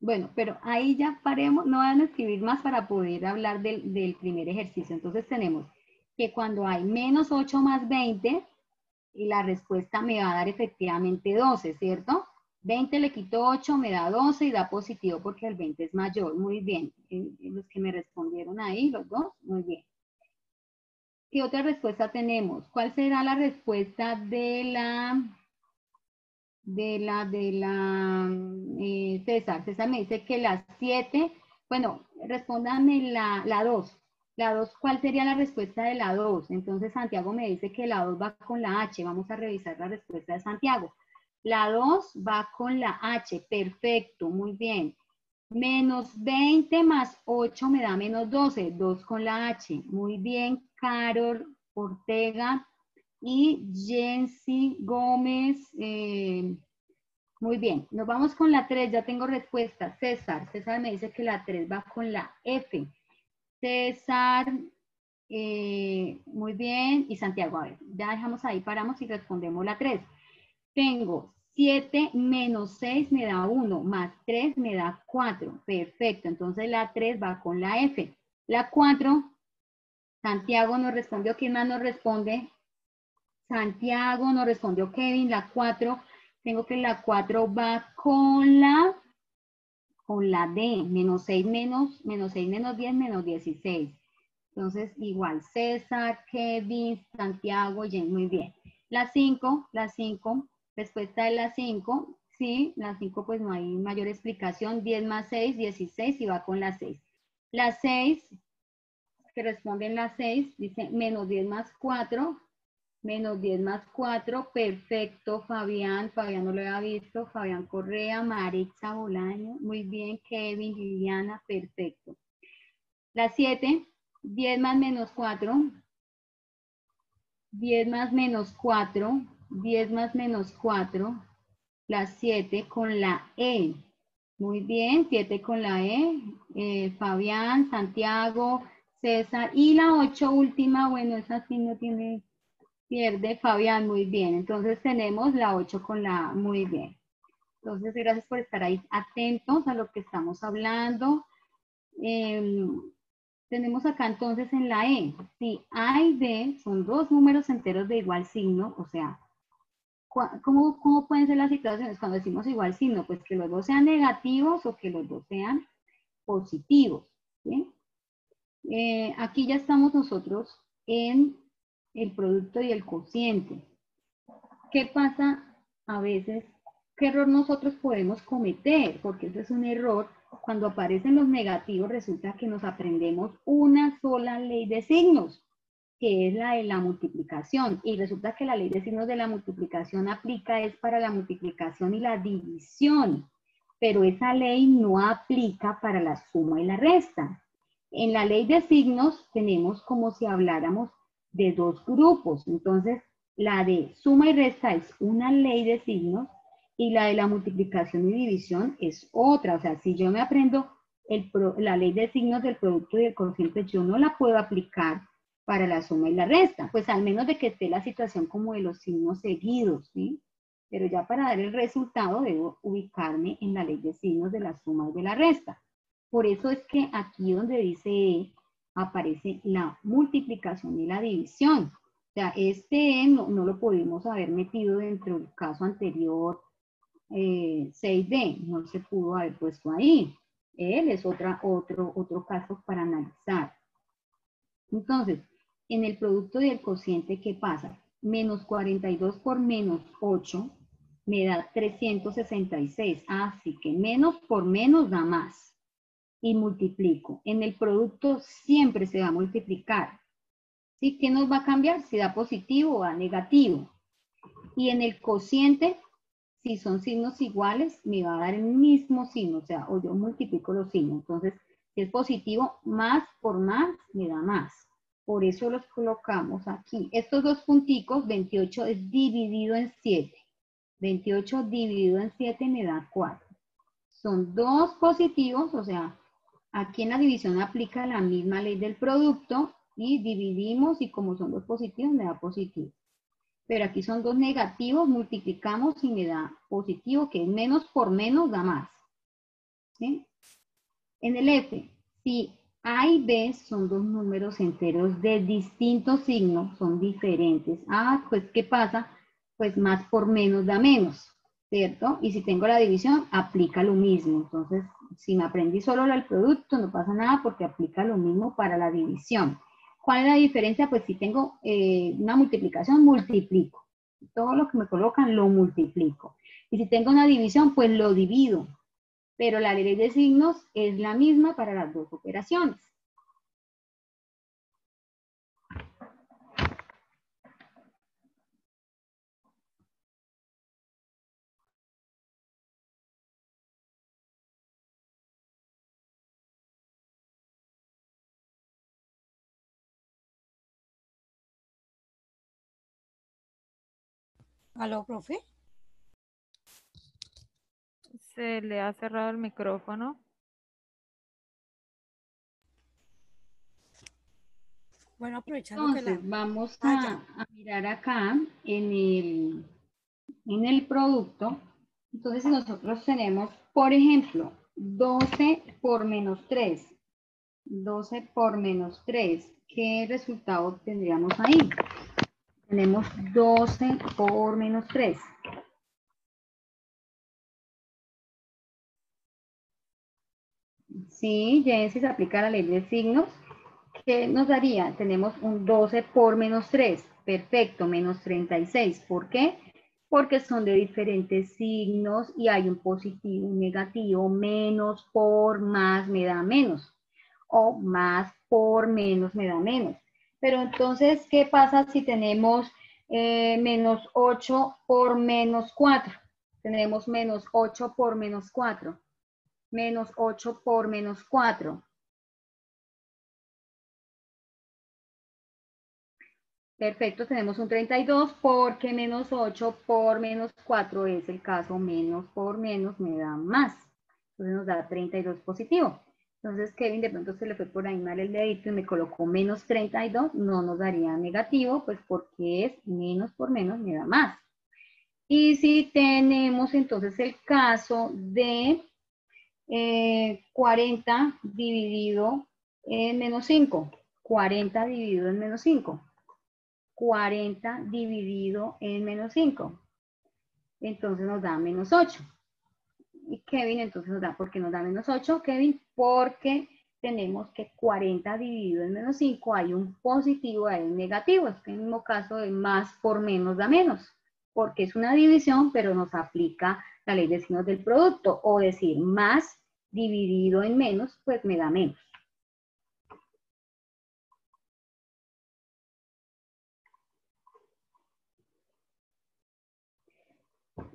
Bueno, pero ahí ya paremos, no van a escribir más para poder hablar del primer ejercicio. Entonces, tenemos que cuando hay menos 8 más 20, y la respuesta me va a dar efectivamente 12, ¿cierto? 20 le quito 8, me da 12 y da positivo porque el 20 es mayor. Muy bien. Los que me respondieron ahí, los dos, muy bien. ¿Qué otra respuesta tenemos? ¿Cuál será la respuesta de César? César me dice que las 7, bueno, respóndame la 2. La 2, ¿cuál sería la respuesta de la 2? Entonces Santiago me dice que la 2 va con la H. Vamos a revisar la respuesta de Santiago. La 2 va con la H. Perfecto, muy bien. Menos 20 más 8 me da menos 12. 2 con la H. Muy bien, Carol Ortega y Jensi Gómez. Muy bien, nos vamos con la 3, ya tengo respuesta. César me dice que la 3 va con la F. César, muy bien, y Santiago, a ver, ya dejamos ahí, paramos y respondemos la 3. Tengo 7 menos 6 me da 1, más 3 me da 4. Perfecto, entonces la 3 va con la F. La 4, Santiago nos respondió. ¿Quién más nos responde? Santiago nos respondió Kevin. La 4, tengo que la 4 va con la D. Menos 6 menos 10 menos 16. Entonces, igual, César, Kevin, Santiago, Jen, muy bien. La 5, respuesta de la 5, sí, la 5 pues no hay mayor explicación. 10 más 6, 16 y va con la 6. La 6, que responde en la 6, dice menos 10 más 4, menos 10 más 4, perfecto, Fabián no lo había visto, Fabián Correa, Maritza Bolaño, muy bien, Kevin, Liliana, perfecto. La 7, 10 más menos 4, 10 más menos 4, 10 más menos 4, la 7 con la E. Muy bien, 7 con la E. Fabián, Santiago, César. Y la 8 última, bueno, esa sí no tiene, pierde Fabián, muy bien. Entonces tenemos la 8 con la A, muy bien. Entonces, gracias por estar ahí atentos a lo que estamos hablando. Tenemos acá entonces en la E, si A y B son dos números enteros de igual signo, o sea, ¿cómo pueden ser las situaciones cuando decimos igual signo? Pues que los dos sean negativos o que los dos sean positivos. ¿Sí? Aquí ya estamos nosotros en el producto y el cociente. ¿Qué pasa a veces? ¿Qué error nosotros podemos cometer? Porque ese es un error. Cuando aparecen los negativos, resulta que nos aprendemos una sola ley de signos, que es la de la multiplicación. Y resulta que la ley de signos de la multiplicación aplica es para la multiplicación y la división. Pero esa ley no aplica para la suma y la resta. En la ley de signos tenemos como si habláramos de dos grupos. Entonces, la de suma y resta es una ley de signos y la de la multiplicación y división es otra. O sea, si yo me aprendo la ley de signos del producto y del cociente, yo no la puedo aplicar para la suma y la resta, pues al menos de que esté la situación como de los signos seguidos, ¿sí? Pero ya para dar el resultado debo ubicarme en la ley de signos de la suma y de la resta. Por eso es que aquí donde dice E, aparece la multiplicación y la división. O sea, este E no lo pudimos haber metido dentro del caso anterior 6D, no se pudo haber puesto ahí. Él es otro caso para analizar. Entonces, en el producto y el cociente, ¿qué pasa? Menos 42 por menos 8 me da 366. Así que menos por menos da más. Y multiplico. En el producto siempre se va a multiplicar. ¿Sí? ¿Qué nos va a cambiar? Si da positivo o da negativo. Y en el cociente, si son signos iguales, me va a dar el mismo signo. O sea, o yo multiplico los signos. Entonces, que es positivo, más por más me da más. Por eso los colocamos aquí. Estos dos punticos, 28 es dividido en 7. 28 dividido en 7 me da 4. Son dos positivos, o sea, aquí en la división aplica la misma ley del producto y dividimos y como son dos positivos me da positivo. Pero aquí son dos negativos, multiplicamos y me da positivo, que es menos por menos da más. ¿Sí? En el F, si A y B son dos números enteros de distintos signos, son diferentes. Ah, pues ¿qué pasa? Pues más por menos da menos, ¿cierto? Y si tengo la división, aplica lo mismo. Entonces, si me aprendí solo el producto, no pasa nada porque aplica lo mismo para la división. ¿Cuál es la diferencia? Pues si tengo una multiplicación, multiplico. Todo lo que me colocan lo multiplico. Y si tengo una división, pues lo divido. Pero la ley de signos es la misma para las dos operaciones. ¿Aló, profe? Se le ha cerrado el micrófono. Bueno, aprovechando que Entonces, vamos ya. a mirar acá en el producto. Entonces, si nosotros tenemos, por ejemplo, 12 por menos 3. 12 por menos 3. ¿Qué resultado tendríamos ahí? Tenemos 12 por menos 3. Sí, ya si se aplica la ley de signos. ¿Qué nos daría? Tenemos un 12 por menos 3. Perfecto, menos 36. ¿Por qué? Porque son de diferentes signos y hay un positivo, un negativo. Menos por más me da menos. O más por menos me da menos. Pero entonces, ¿qué pasa si tenemos menos 8 por menos 4? Tenemos menos 8 por menos 4. Menos 8 por menos 4. Perfecto, tenemos un 32 porque menos 8 por menos 4 es el caso, menos por menos me da más. Entonces nos da 32 positivo. Entonces Kevin de pronto se le fue por ahí mal el dedito y me colocó menos 32, no nos daría negativo, pues porque es menos por menos me da más. Y si tenemos entonces el caso de 40 dividido en menos 5, 40 dividido en menos 5. 40 dividido en menos 5. Entonces nos da menos 8. Y Kevin entonces nos da, ¿por qué nos da menos 8, Kevin? Porque tenemos que 40 dividido en menos 5 hay un positivo, hay un negativo. Es el mismo caso de más por menos da menos. Porque es una división, pero nos aplica la ley de signos del producto. O decir, más dividido en menos, pues me da menos.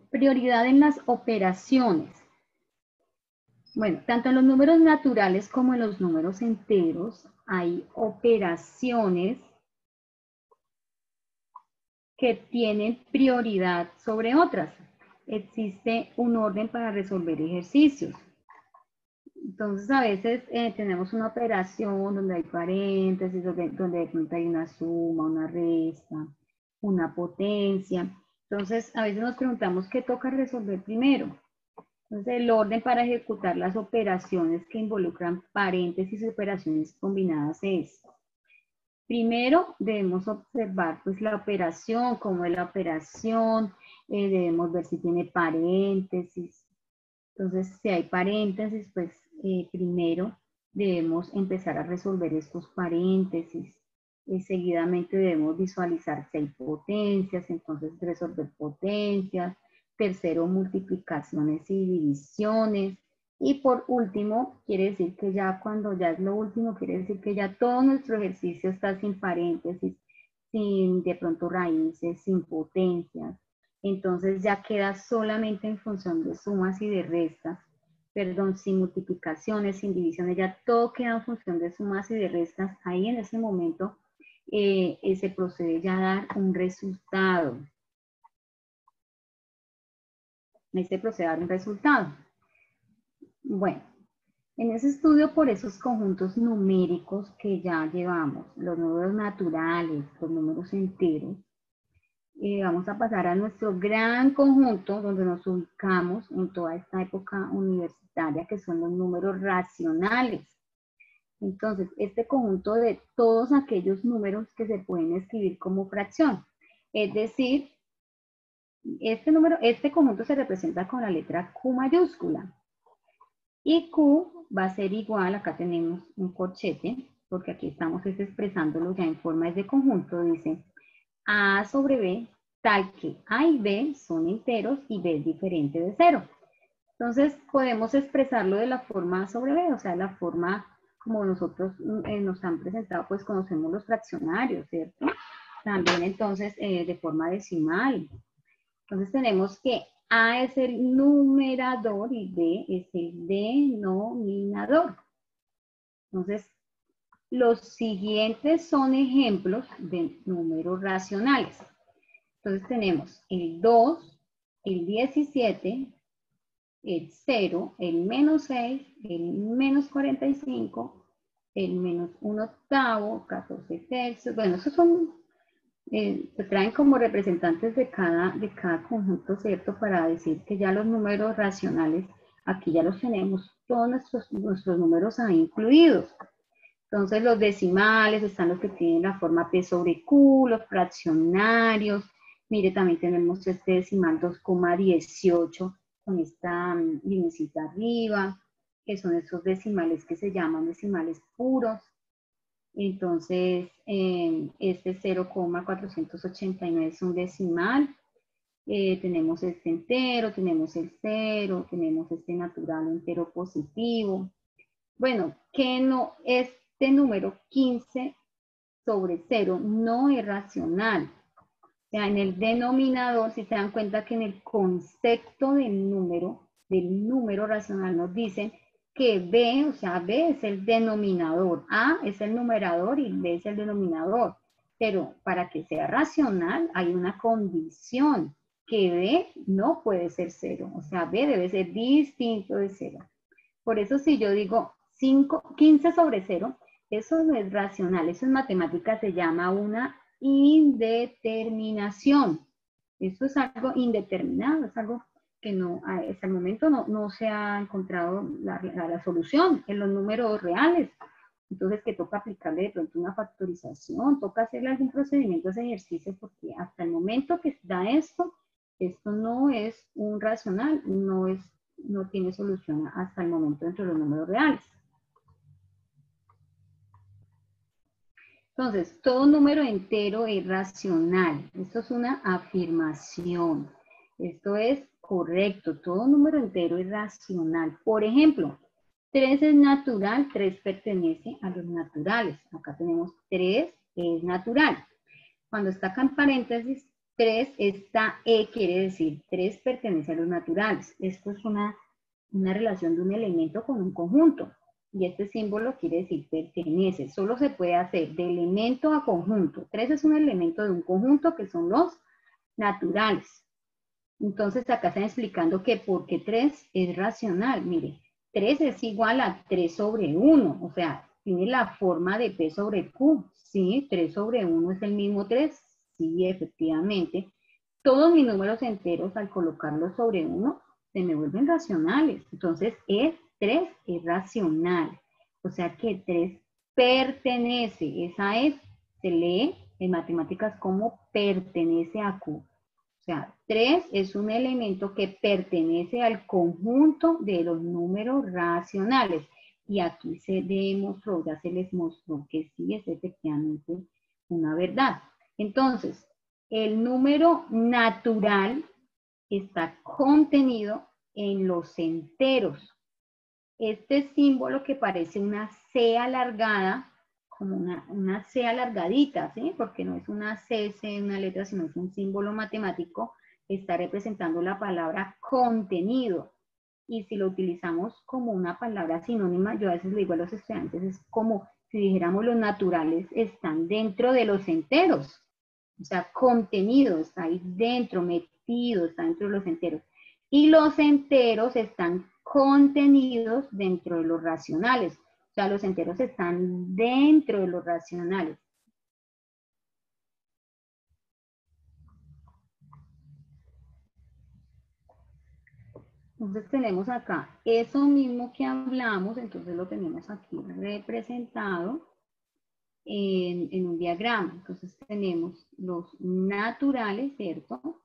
Prioridad en las operaciones. Bueno, tanto en los números naturales como en los números enteros hay operaciones que tienen prioridad sobre otras. Existe un orden para resolver ejercicios. Entonces, a veces tenemos una operación donde hay paréntesis, donde de pronto hay una suma, una resta, una potencia. Entonces, a veces nos preguntamos qué toca resolver primero. Entonces, el orden para ejecutar las operaciones que involucran paréntesis y operaciones combinadas es, primero debemos observar pues la operación, cómo es la operación, debemos ver si tiene paréntesis. Entonces, si hay paréntesis, pues primero debemos empezar a resolver estos paréntesis. Seguidamente debemos visualizar si hay potencias, entonces resolver potencias. Tercero, multiplicaciones y divisiones. Y por último, quiere decir que ya cuando ya es lo último, quiere decir que ya todo nuestro ejercicio está sin paréntesis, sin de pronto raíces, sin potencias. Entonces ya queda solamente en función de sumas y de restas. perdón, sin multiplicaciones, sin divisiones, ya todo queda en función de sumas y de restas. Ahí en ese momento se procede ya a dar un resultado. Ahí se procede a dar un resultado. Bueno, en ese estudio por esos conjuntos numéricos que ya llevamos, los números naturales, los números enteros, vamos a pasar a nuestro gran conjunto donde nos ubicamos en toda esta época universitaria, que son los números racionales. Entonces, este conjunto de todos aquellos números que se pueden escribir como fracción. Es decir, este conjunto se representa con la letra Q mayúscula. Y Q va a ser igual, acá tenemos un corchete, porque aquí estamos expresándolo ya en forma de conjunto, dice A sobre B, tal que A y B son enteros y B es diferente de 0. Entonces podemos expresarlo de la forma A sobre B, o sea, la forma como nosotros nos han presentado, pues conocemos los fraccionarios, ¿cierto? También entonces de forma decimal. Entonces tenemos que A es el numerador y B es el denominador. Entonces, los siguientes son ejemplos de números racionales. Entonces tenemos el 2, el 17, el 0, el menos 6, el menos 45, el menos 1/8, 14 tercios. Bueno, esos son, se traen como representantes de cada conjunto, ¿cierto? Para decir que ya los números racionales, aquí ya los tenemos, todos nuestros números ahí incluidos. Entonces los decimales están los que tienen la forma P sobre Q, los fraccionarios. Mire, también tenemos este decimal 2,18 con esta linecita arriba, que son esos decimales que se llaman decimales puros. Entonces, este 0,489 es un decimal. Tenemos este entero, tenemos el 0, tenemos este natural entero positivo. Bueno, que no, este número 15 sobre 0 no es racional. O sea, en el denominador, si se dan cuenta que en el concepto del número racional nos dicen que B, o sea, B es el denominador, A es el numerador y B es el denominador. Pero para que sea racional hay una condición, que B no puede ser 0. O sea, B debe ser distinto de 0. Por eso si yo digo 15 sobre 0, eso no es racional, eso en matemáticas se llama una indeterminación. Eso es algo indeterminado, es algo que no, hasta el momento no se ha encontrado la solución en los números reales. Entonces, que toca aplicarle de pronto una factorización, toca hacerle algún procedimiento a ese ejercicio, porque hasta el momento que da esto no es un racional, no tiene solución hasta el momento dentro de los números reales. Entonces, todo número entero es racional. Esto es una afirmación. Esto es correcto. Todo número entero es racional. Por ejemplo, 3 es natural, 3 pertenece a los naturales. Acá tenemos 3 es natural. Cuando está acá en paréntesis, 3, esta E quiere decir 3 pertenece a los naturales. Esto es una relación de un elemento con un conjunto. Y este símbolo quiere decir pertenece. Solo se puede hacer de elemento a conjunto. 3 es un elemento de un conjunto que son los naturales. Entonces acá están explicando que por qué 3 es racional. Mire, 3 es igual a 3 sobre 1. O sea, tiene la forma de P sobre Q. Sí, 3 sobre 1 es el mismo 3. Sí, efectivamente. Todos mis números enteros, al colocarlos sobre 1, se me vuelven racionales. Entonces, 3 es racional. O sea que 3 pertenece. Esa es, se lee en matemáticas como pertenece a Q. O sea, 3 es un elemento que pertenece al conjunto de los números racionales. Y aquí se demostró, ya se les mostró que sí es efectivamente una verdad. Entonces, el número natural está contenido en los enteros. Este símbolo que parece una C alargada, como una C alargadita, ¿sí? Porque no es una C, una letra, sino es un símbolo matemático, está representando la palabra contenido. y si lo utilizamos como una palabra sinónima, yo a veces le digo a los estudiantes, es como si dijéramos los naturales están dentro de los enteros, o sea, contenido, está ahí dentro, metido, está dentro de los enteros. Y los enteros están contenidos dentro de los racionales, o sea, los enteros están dentro de los racionales. Entonces tenemos acá eso mismo que hablamos, entonces lo tenemos aquí representado en un diagrama. Entonces tenemos los naturales, ¿cierto?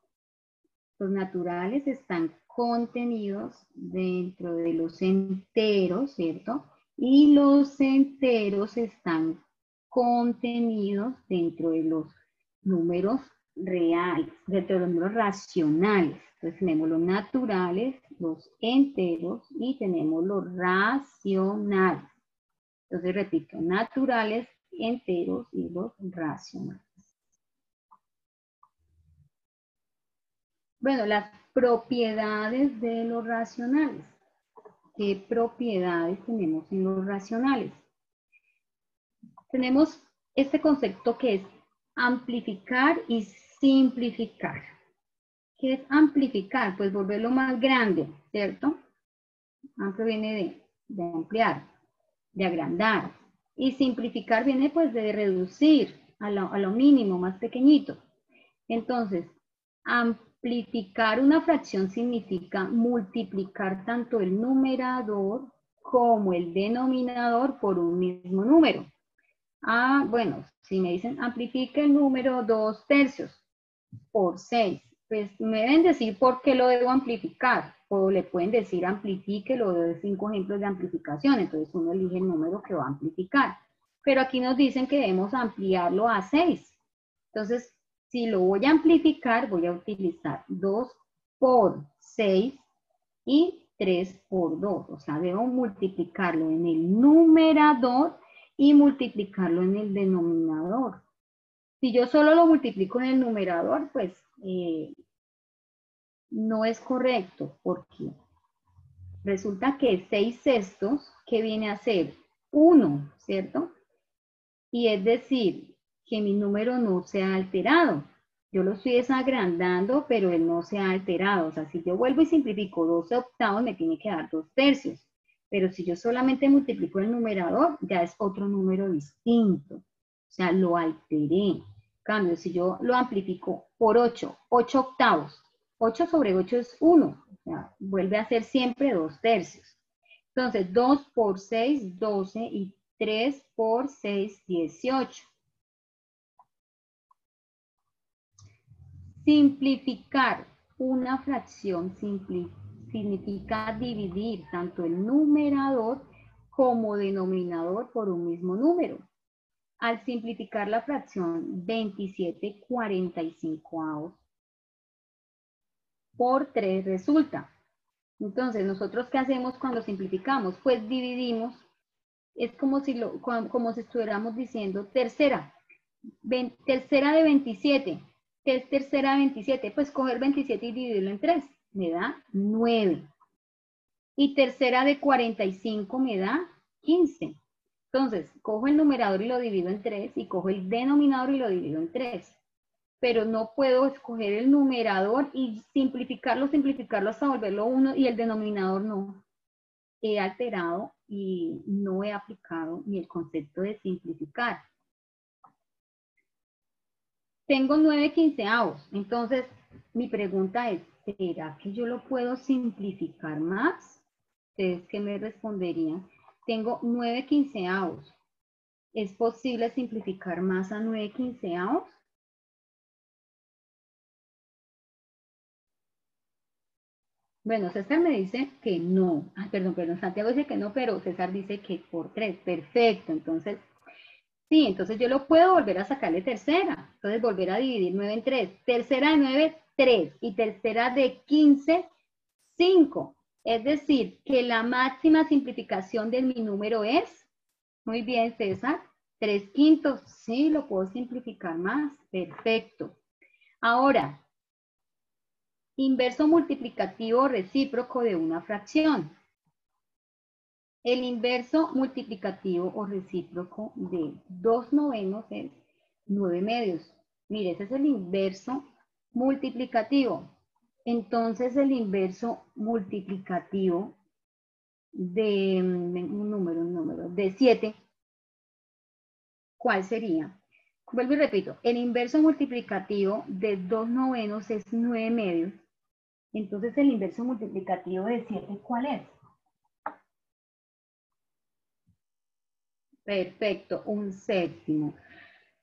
Los naturales están contenidos dentro de los enteros, ¿cierto? Y los enteros están contenidos dentro de los números reales, dentro de los números racionales. Entonces tenemos los naturales, los enteros y tenemos los racionales. Entonces repito, naturales, enteros y los racionales. Bueno, las propiedades de los racionales. ¿Qué propiedades tenemos en los racionales? Tenemos este concepto que es amplificar y simplificar. ¿Qué es amplificar? Pues volverlo más grande, ¿cierto? Amplio viene de ampliar, de agrandar. Y simplificar viene pues de reducir a lo mínimo, más pequeñito. Entonces, amplificar una fracción significa multiplicar tanto el numerador como el denominador por un mismo número. Ah, bueno, si me dicen amplifique el número 2/3 por 6, pues me deben decir por qué lo debo amplificar, o le pueden decir amplifique, lo de 5 ejemplos de amplificación, entonces uno elige el número que va a amplificar. Pero aquí nos dicen que debemos ampliarlo a 6. Entonces, si lo voy a amplificar, voy a utilizar 2 por 6 y 3 por 2. O sea, debo multiplicarlo en el numerador y multiplicarlo en el denominador. Si yo solo lo multiplico en el numerador, pues no es correcto, porque resulta que 6/6, ¿qué viene a ser? 1, ¿cierto? Y es decir, que mi número no se ha alterado. Yo lo estoy desagrandando, pero él no se ha alterado. O sea, si yo vuelvo y simplifico 12/8, me tiene que dar 2/3. Pero si yo solamente multiplico el numerador, ya es otro número distinto. O sea, lo alteré. En cambio, si yo lo amplifico por 8, 8/8. 8 sobre 8 es 1. O sea, vuelve a ser siempre 2/3. Entonces, 2 por 6, 12 y 3 por 6, 18. Simplificar una fracción significa dividir tanto el numerador como denominador por un mismo número. Al simplificar la fracción 27/45 por 3 resulta. Entonces, ¿nosotros qué hacemos cuando simplificamos? Pues dividimos. Es como si estuviéramos diciendo tercera. Tercera de 27. ¿Qué es tercera de 27? Pues coger 27 y dividirlo en 3. Me da 9. Y tercera de 45 me da 15. Entonces, cojo el numerador y lo divido en 3 y cojo el denominador y lo divido en 3. Pero no puedo escoger el numerador y simplificarlo hasta volverlo 1 y el denominador no. He alterado y no he aplicado ni el concepto de simplificar. Tengo 9/15, entonces mi pregunta es, ¿será que yo lo puedo simplificar más? ¿Ustedes qué me responderían? Tengo 9/15. ¿Es posible simplificar más a 9/15? Bueno, César me dice que no. Perdón, Santiago dice que no, pero César dice que por 3. Perfecto, entonces, sí, entonces yo lo puedo volver a sacarle tercera. Entonces volver a dividir 9 en 3. Tercera de 9, 3. Y tercera de 15, 5. Es decir, que la máxima simplificación de mi número es, muy bien César, 3/5. Sí, lo puedo simplificar más. Perfecto. Ahora, Inverso multiplicativo recíproco de una fracción. El inverso multiplicativo o recíproco de 2/9 es 9/2. Mire, ese es el inverso multiplicativo. Entonces, el inverso multiplicativo de un número de 7, ¿cuál sería? Vuelvo y repito, el inverso multiplicativo de 2/9 es 9/2. Entonces, el inverso multiplicativo de 7, ¿cuál es? Perfecto, un séptimo.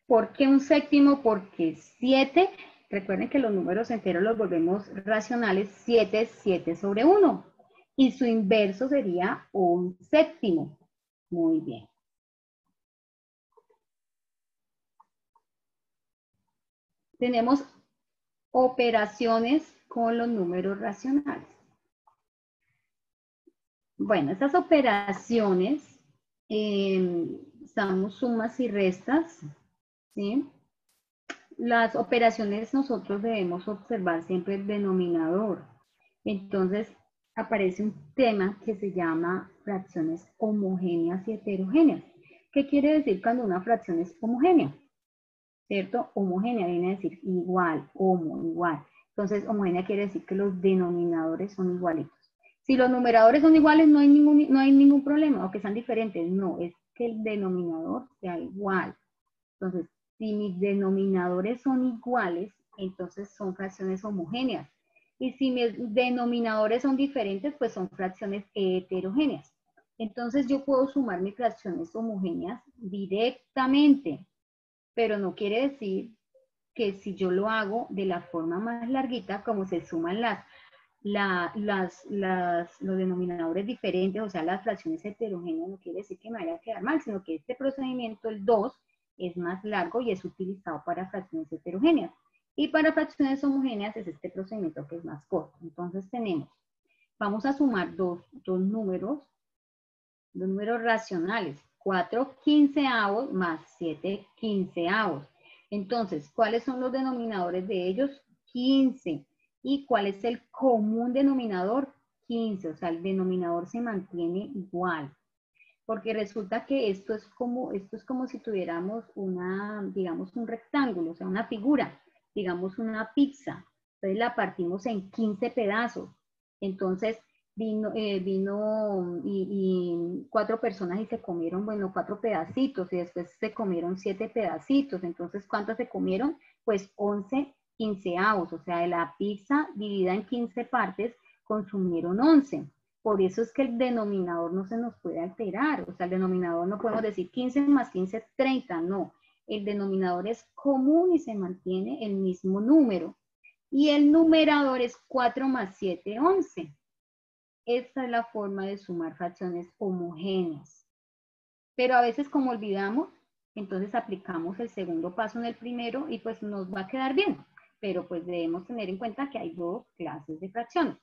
¿Por qué un séptimo? Porque 7, recuerden que los números enteros los volvemos racionales, 7 es 7 sobre 1. Y su inverso sería un séptimo. Muy bien. Tenemos operaciones con los números racionales. Bueno, estas operaciones, usamos sumas y restas, ¿sí? Las operaciones nosotros debemos observar siempre el denominador. Entonces, aparece un tema que se llama fracciones homogéneas y heterogéneas. ¿Qué quiere decir cuando una fracción es homogénea? ¿Cierto? Homogénea viene a decir igual, igual. Entonces, homogénea quiere decir que los denominadores son igualitos. Si los numeradores son iguales, no hay ningún problema, o que sean diferentes. No, es que el denominador sea igual. Entonces, si mis denominadores son iguales, entonces son fracciones homogéneas. Y si mis denominadores son diferentes, pues son fracciones heterogéneas. Entonces, yo puedo sumar mis fracciones homogéneas directamente, pero no quiere decir que si yo lo hago de la forma más larguita, como se suman los denominadores diferentes, o sea, las fracciones heterogéneas, no quiere decir que me vaya a quedar mal, sino que este procedimiento, el 2, es más largo y es utilizado para fracciones heterogéneas. Y para fracciones homogéneas es este procedimiento que es más corto. Entonces vamos a sumar dos números racionales, 4/15 más 7/15. Entonces, ¿cuáles son los denominadores de ellos? 15. ¿Y cuál es el común denominador? 15, o sea, el denominador se mantiene igual. Porque resulta que esto es como si tuviéramos digamos, un rectángulo, o sea, una figura, digamos una pizza. Entonces la partimos en 15 pedazos. Entonces vino y 4 personas y se comieron, bueno, 4 pedacitos y después se comieron 7 pedacitos. Entonces, ¿cuántos se comieron? Pues 11/15, o sea, de la pizza dividida en 15 partes, consumieron 11. Por eso es que el denominador no se nos puede alterar. O sea, el denominador no podemos decir 15 más 15, 30. No, el denominador es común y se mantiene el mismo número. Y el numerador es 4 más 7, 11. Esta es la forma de sumar fracciones homogéneas. Pero a veces, como olvidamos, entonces aplicamos el segundo paso en el primero y pues nos va a quedar bien. Pero pues debemos tener en cuenta que hay dos clases de fracciones.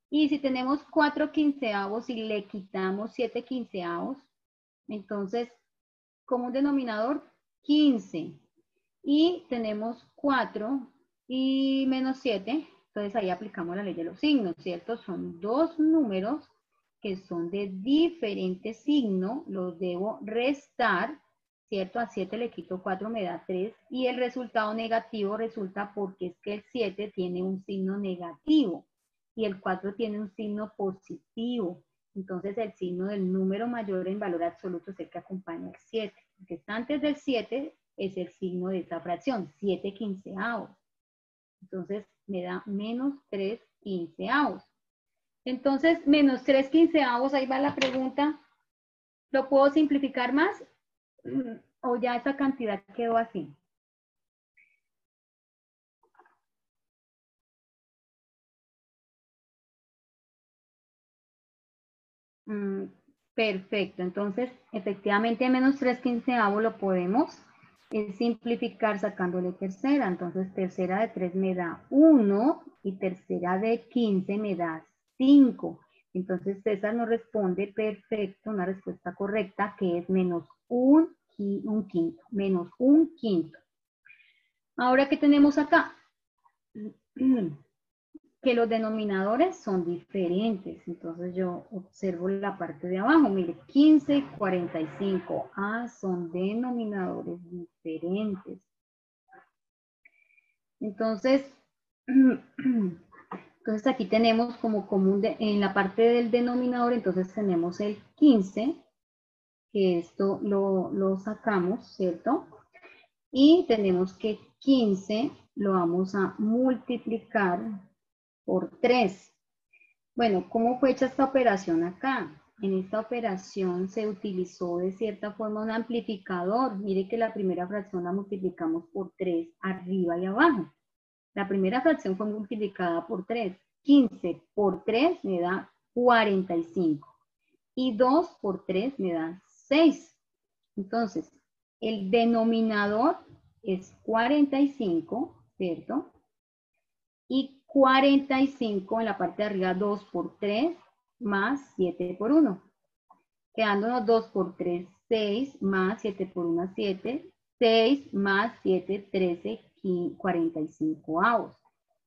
Y si tenemos 4/15 y le quitamos 7/15, entonces, como un denominador, 15. Y tenemos 4 y menos 7, entonces ahí aplicamos la ley de los signos, ¿cierto? Son dos números que son de diferente signo, los debo restar, ¿cierto? A 7 le quito 4, me da 3, y el resultado negativo resulta porque es que el 7 tiene un signo negativo y el 4 tiene un signo positivo. Entonces el signo del número mayor en valor absoluto es el que acompaña al 7. El que está antes del 7 es el signo de esta fracción, 7/15. Entonces me da menos 3/15. Entonces, menos 3/15, ahí va la pregunta. ¿Lo puedo simplificar más? ¿O ya esa cantidad quedó así? Perfecto, entonces efectivamente menos 3/15 lo podemos simplificar sacándole tercera. Entonces tercera de 3 me da 1 y tercera de 15 me da 5. Entonces César nos responde perfecto, una respuesta correcta, que es menos un quinto, menos un quinto. Ahora, ¿qué tenemos acá? que los denominadores son diferentes. Entonces yo observo la parte de abajo. Mire, 15 y 45. Ah, son denominadores diferentes. Entonces, entonces aquí tenemos como común en la parte del denominador, entonces tenemos el 15, que esto lo sacamos, ¿cierto? Y tenemos que 15 lo vamos a multiplicar por 3. Bueno, ¿cómo fue hecha esta operación acá? En esta operación se utilizó de cierta forma un amplificador. Mire que la primera fracción la multiplicamos por 3 arriba y abajo. La primera fracción fue multiplicada por 3. 15 por 3 me da 45. Y 2 por 3 me da 6. Entonces, el denominador es 45, ¿cierto? Y 45 en la parte de arriba, 2 por 3 más 7 por 1. Quedándonos 2 por 3, 6 más 7 por 1, 7. 6 más 7, 13, 45 avos.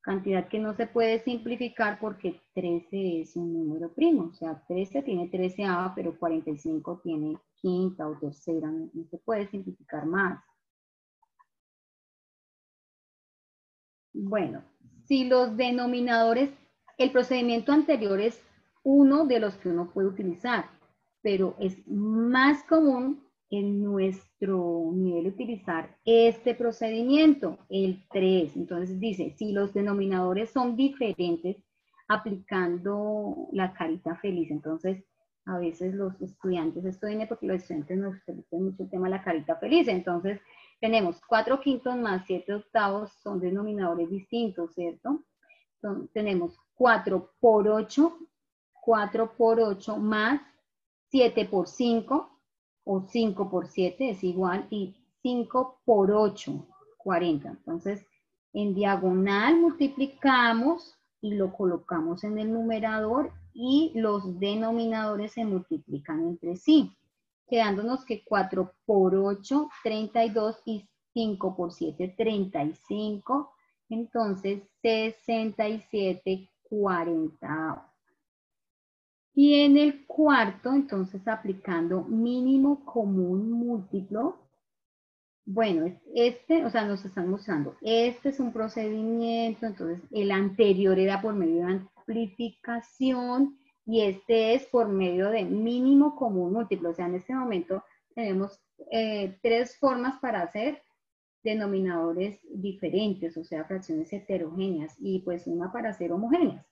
Cantidad que no se puede simplificar porque 13 es un número primo. O sea, 13 tiene 13 avos, pero 45 tiene quinta o tercera. No se puede simplificar más. Bueno, si los denominadores, el procedimiento anterior es uno de los que uno puede utilizar, pero es más común en nuestro nivel utilizar este procedimiento, el 3. Entonces dice, si los denominadores son diferentes, aplicando la carita feliz. Entonces, a veces los estudiantes, esto viene porque los estudiantes nos utilizan mucho el tema de la carita feliz. Entonces, tenemos 4 quintos más 7 octavos, son denominadores distintos, ¿cierto? Entonces, tenemos 4 por 8 más 7 por 5, o 5 por 7 es igual, y 5 por 8, 40. Entonces, en diagonal multiplicamos y lo colocamos en el numerador y los denominadores se multiplican entre sí, quedándonos que 4 por 8, 32 y 5 por 7, 35. Entonces, 67, 40. Y en el cuarto, entonces aplicando mínimo común múltiplo, bueno, o sea, nos están mostrando, este es un procedimiento, entonces el anterior era por medio de amplificación y este es por medio de mínimo común múltiplo. O sea, en este momento tenemos 3 formas para hacer denominadores diferentes, o sea, fracciones heterogéneas, y pues una para hacer homogéneas.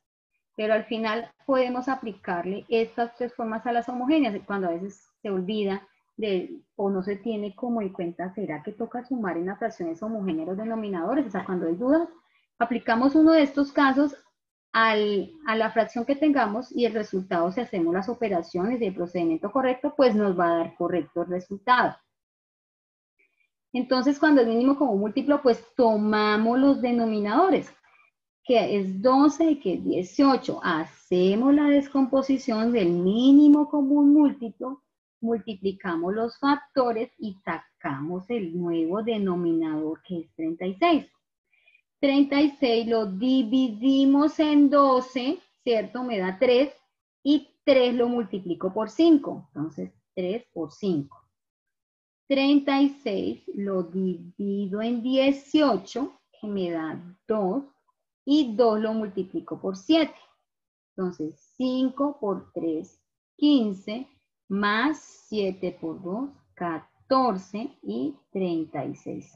Pero al final podemos aplicarle estas 3 formas a las homogéneas, cuando a veces se olvida o no se tiene como en cuenta, ¿será que toca sumar en las fracciones homogéneas los denominadores? O sea, cuando hay dudas, aplicamos uno de estos casos a la fracción que tengamos y el resultado, si hacemos las operaciones del procedimiento correcto, pues nos va a dar correcto el resultado. Entonces, cuando es mínimo común múltiplo, pues tomamos los denominadores, que es 12 y que es 18. Hacemos la descomposición del mínimo común múltiplo, multiplicamos los factores y sacamos el nuevo denominador, que es 36. 36 lo dividimos en 12, ¿cierto? Me da 3, y 3 lo multiplico por 5. Entonces, 3 por 5. 36 lo divido en 18, que me da 2, y 2 lo multiplico por 7. Entonces, 5 por 3, 15, más 7 por 2, 14 y 36.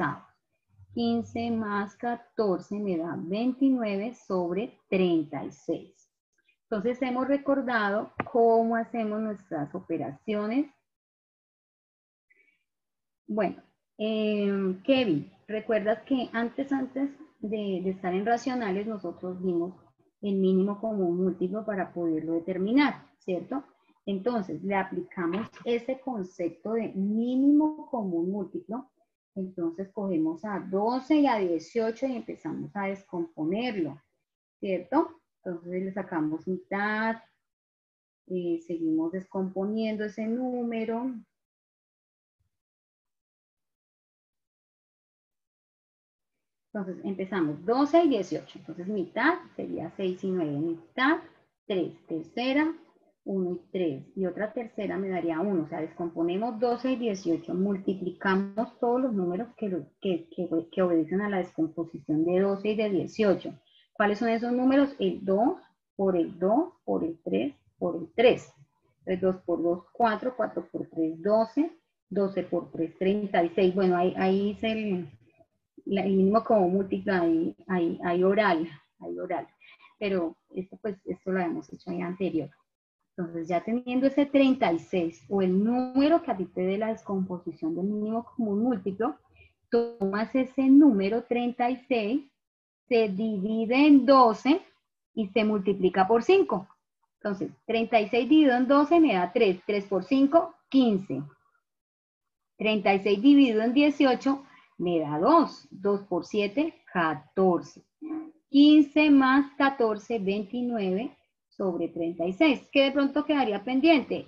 15 más 14 me da 29 sobre 36. Entonces, hemos recordado cómo hacemos nuestras operaciones. Bueno, Kevin, ¿recuerdas que antes de estar en racionales nosotros vimos el mínimo común múltiplo para poderlo determinar, ¿cierto? Entonces, le aplicamos ese concepto de mínimo común múltiplo. Entonces, cogemos a 12 y a 18 y empezamos a descomponerlo, ¿cierto? Entonces, le sacamos mitad, seguimos descomponiendo ese número. Entonces empezamos 12 y 18. Entonces mitad sería 6 y 9. Mitad, 3. Tercera, 1 y 3. Y otra tercera me daría 1. O sea, descomponemos 12 y 18. Multiplicamos todos los números que obedecen a la descomposición de 12 y de 18. ¿Cuáles son esos números? El 2 por el 2 por el 3 por el 3. Entonces 2 por 2, 4. 4 por 3, 12. 12 por 3, 36. Bueno, ahí hice el mínimo como múltiplo, hay oral, pero esto pues esto lo habíamos hecho ahí anterior. Entonces ya teniendo ese 36 o el número que a ti te dé la descomposición del mínimo común múltiplo, tomas ese número 36, se divide en 12 y se multiplica por 5. Entonces 36 dividido en 12 me da 3, 3 por 5, 15. 36 dividido en 18 me da 2. 2 por 7, 14. 15 más 14, 29 sobre 36. ¿Qué de pronto quedaría pendiente?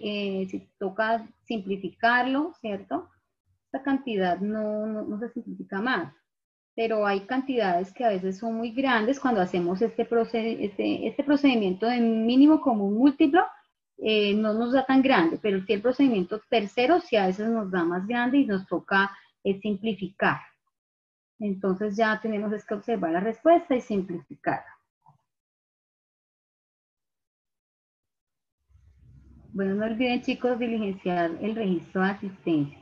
Si toca simplificarlo, ¿cierto? Esta cantidad no se simplifica más. Pero hay cantidades que a veces son muy grandes cuando hacemos este procedimiento de mínimo común múltiplo. No nos da tan grande, pero si el procedimiento tercero, sí a veces nos da más grande y nos toca simplificar. Entonces ya tenemos que observar la respuesta y simplificar. Bueno, no olviden, chicos, diligenciar el registro de asistencia.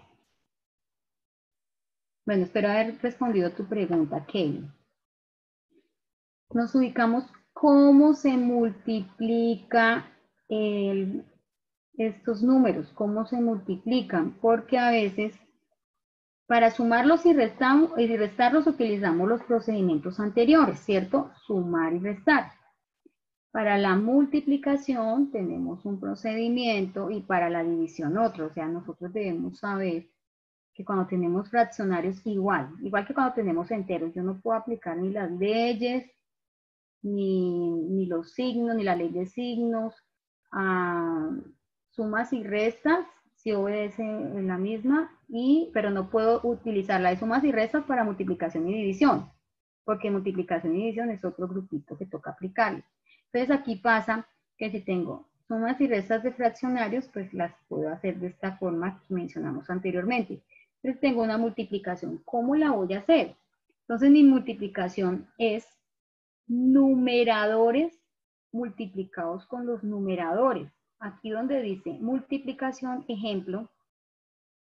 Bueno, espero haber respondido tu pregunta, Kevin. Nos ubicamos cómo se multiplica estos números, cómo se multiplican, porque a veces para sumarlos y restarlos utilizamos los procedimientos anteriores, ¿cierto? Sumar y restar. Para la multiplicación tenemos un procedimiento y para la división otro. O sea, nosotros debemos saber que cuando tenemos fraccionarios igual que cuando tenemos enteros, yo no puedo aplicar ni las leyes, ni los signos, ni la ley de signos, sumas y restas, si obedece en la misma, pero no puedo utilizar la de sumas y restas para multiplicación y división, porque multiplicación y división es otro grupito que toca aplicarle. Entonces aquí pasa que si tengo sumas y restas de fraccionarios, pues las puedo hacer de esta forma que mencionamos anteriormente. Entonces tengo una multiplicación. ¿Cómo la voy a hacer? Entonces mi multiplicación es numeradores multiplicados con los numeradores. Aquí donde dice multiplicación, ejemplo,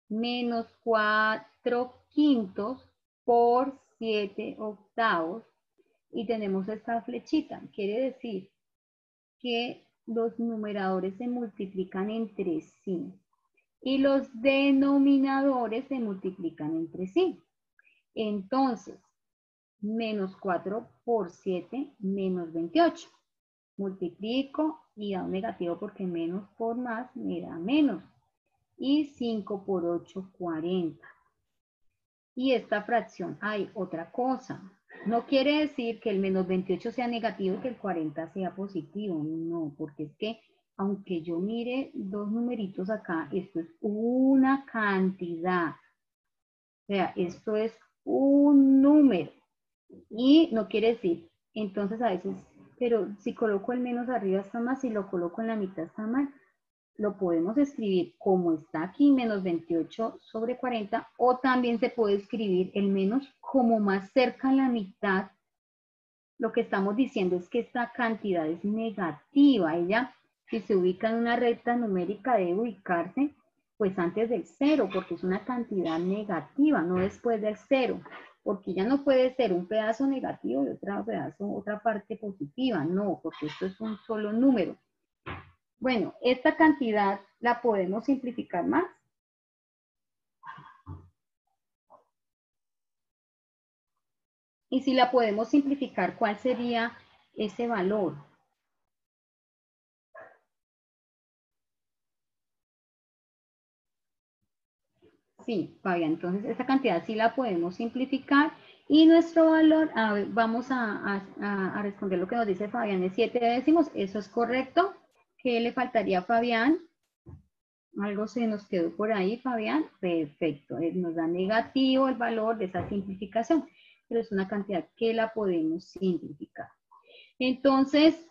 menos 4 quintos por 7 octavos. Y tenemos esta flechita. Quiere decir que los numeradores se multiplican entre sí y los denominadores se multiplican entre sí. Entonces, menos 4 por 7, menos 28. Multiplico y da un negativo porque menos por más me da menos. Y 5 por 8, 40. Y esta fracción, hay otra cosa. No quiere decir que el menos 28 sea negativo y que el 40 sea positivo. No, porque es que aunque yo mire dos numeritos acá, esto es una cantidad. O sea, esto es un número. Y no quiere decir, entonces a veces, pero si coloco el menos arriba está mal, si lo coloco en la mitad está mal. Lo podemos escribir como está aquí, menos 28 sobre 40, o también se puede escribir el menos como más cerca a la mitad. Lo que estamos diciendo es que esta cantidad es negativa. Ella, si se ubica en una recta numérica, debe ubicarse pues antes del cero, porque es una cantidad negativa, no después del cero, porque ya no puede ser un pedazo negativo y otra parte positiva, no, porque esto es un solo número. Bueno, esta cantidad la podemos simplificar más. Y si la podemos simplificar, ¿cuál sería ese valor? Sí, Fabián, entonces esta cantidad sí la podemos simplificar y nuestro valor, vamos a responder lo que nos dice Fabián, es 7 décimos, eso es correcto. ¿Qué le faltaría a Fabián? Algo se nos quedó por ahí, Fabián. Perfecto, nos da negativo el valor de esa simplificación. pero es una cantidad que la podemos simplificar. Entonces,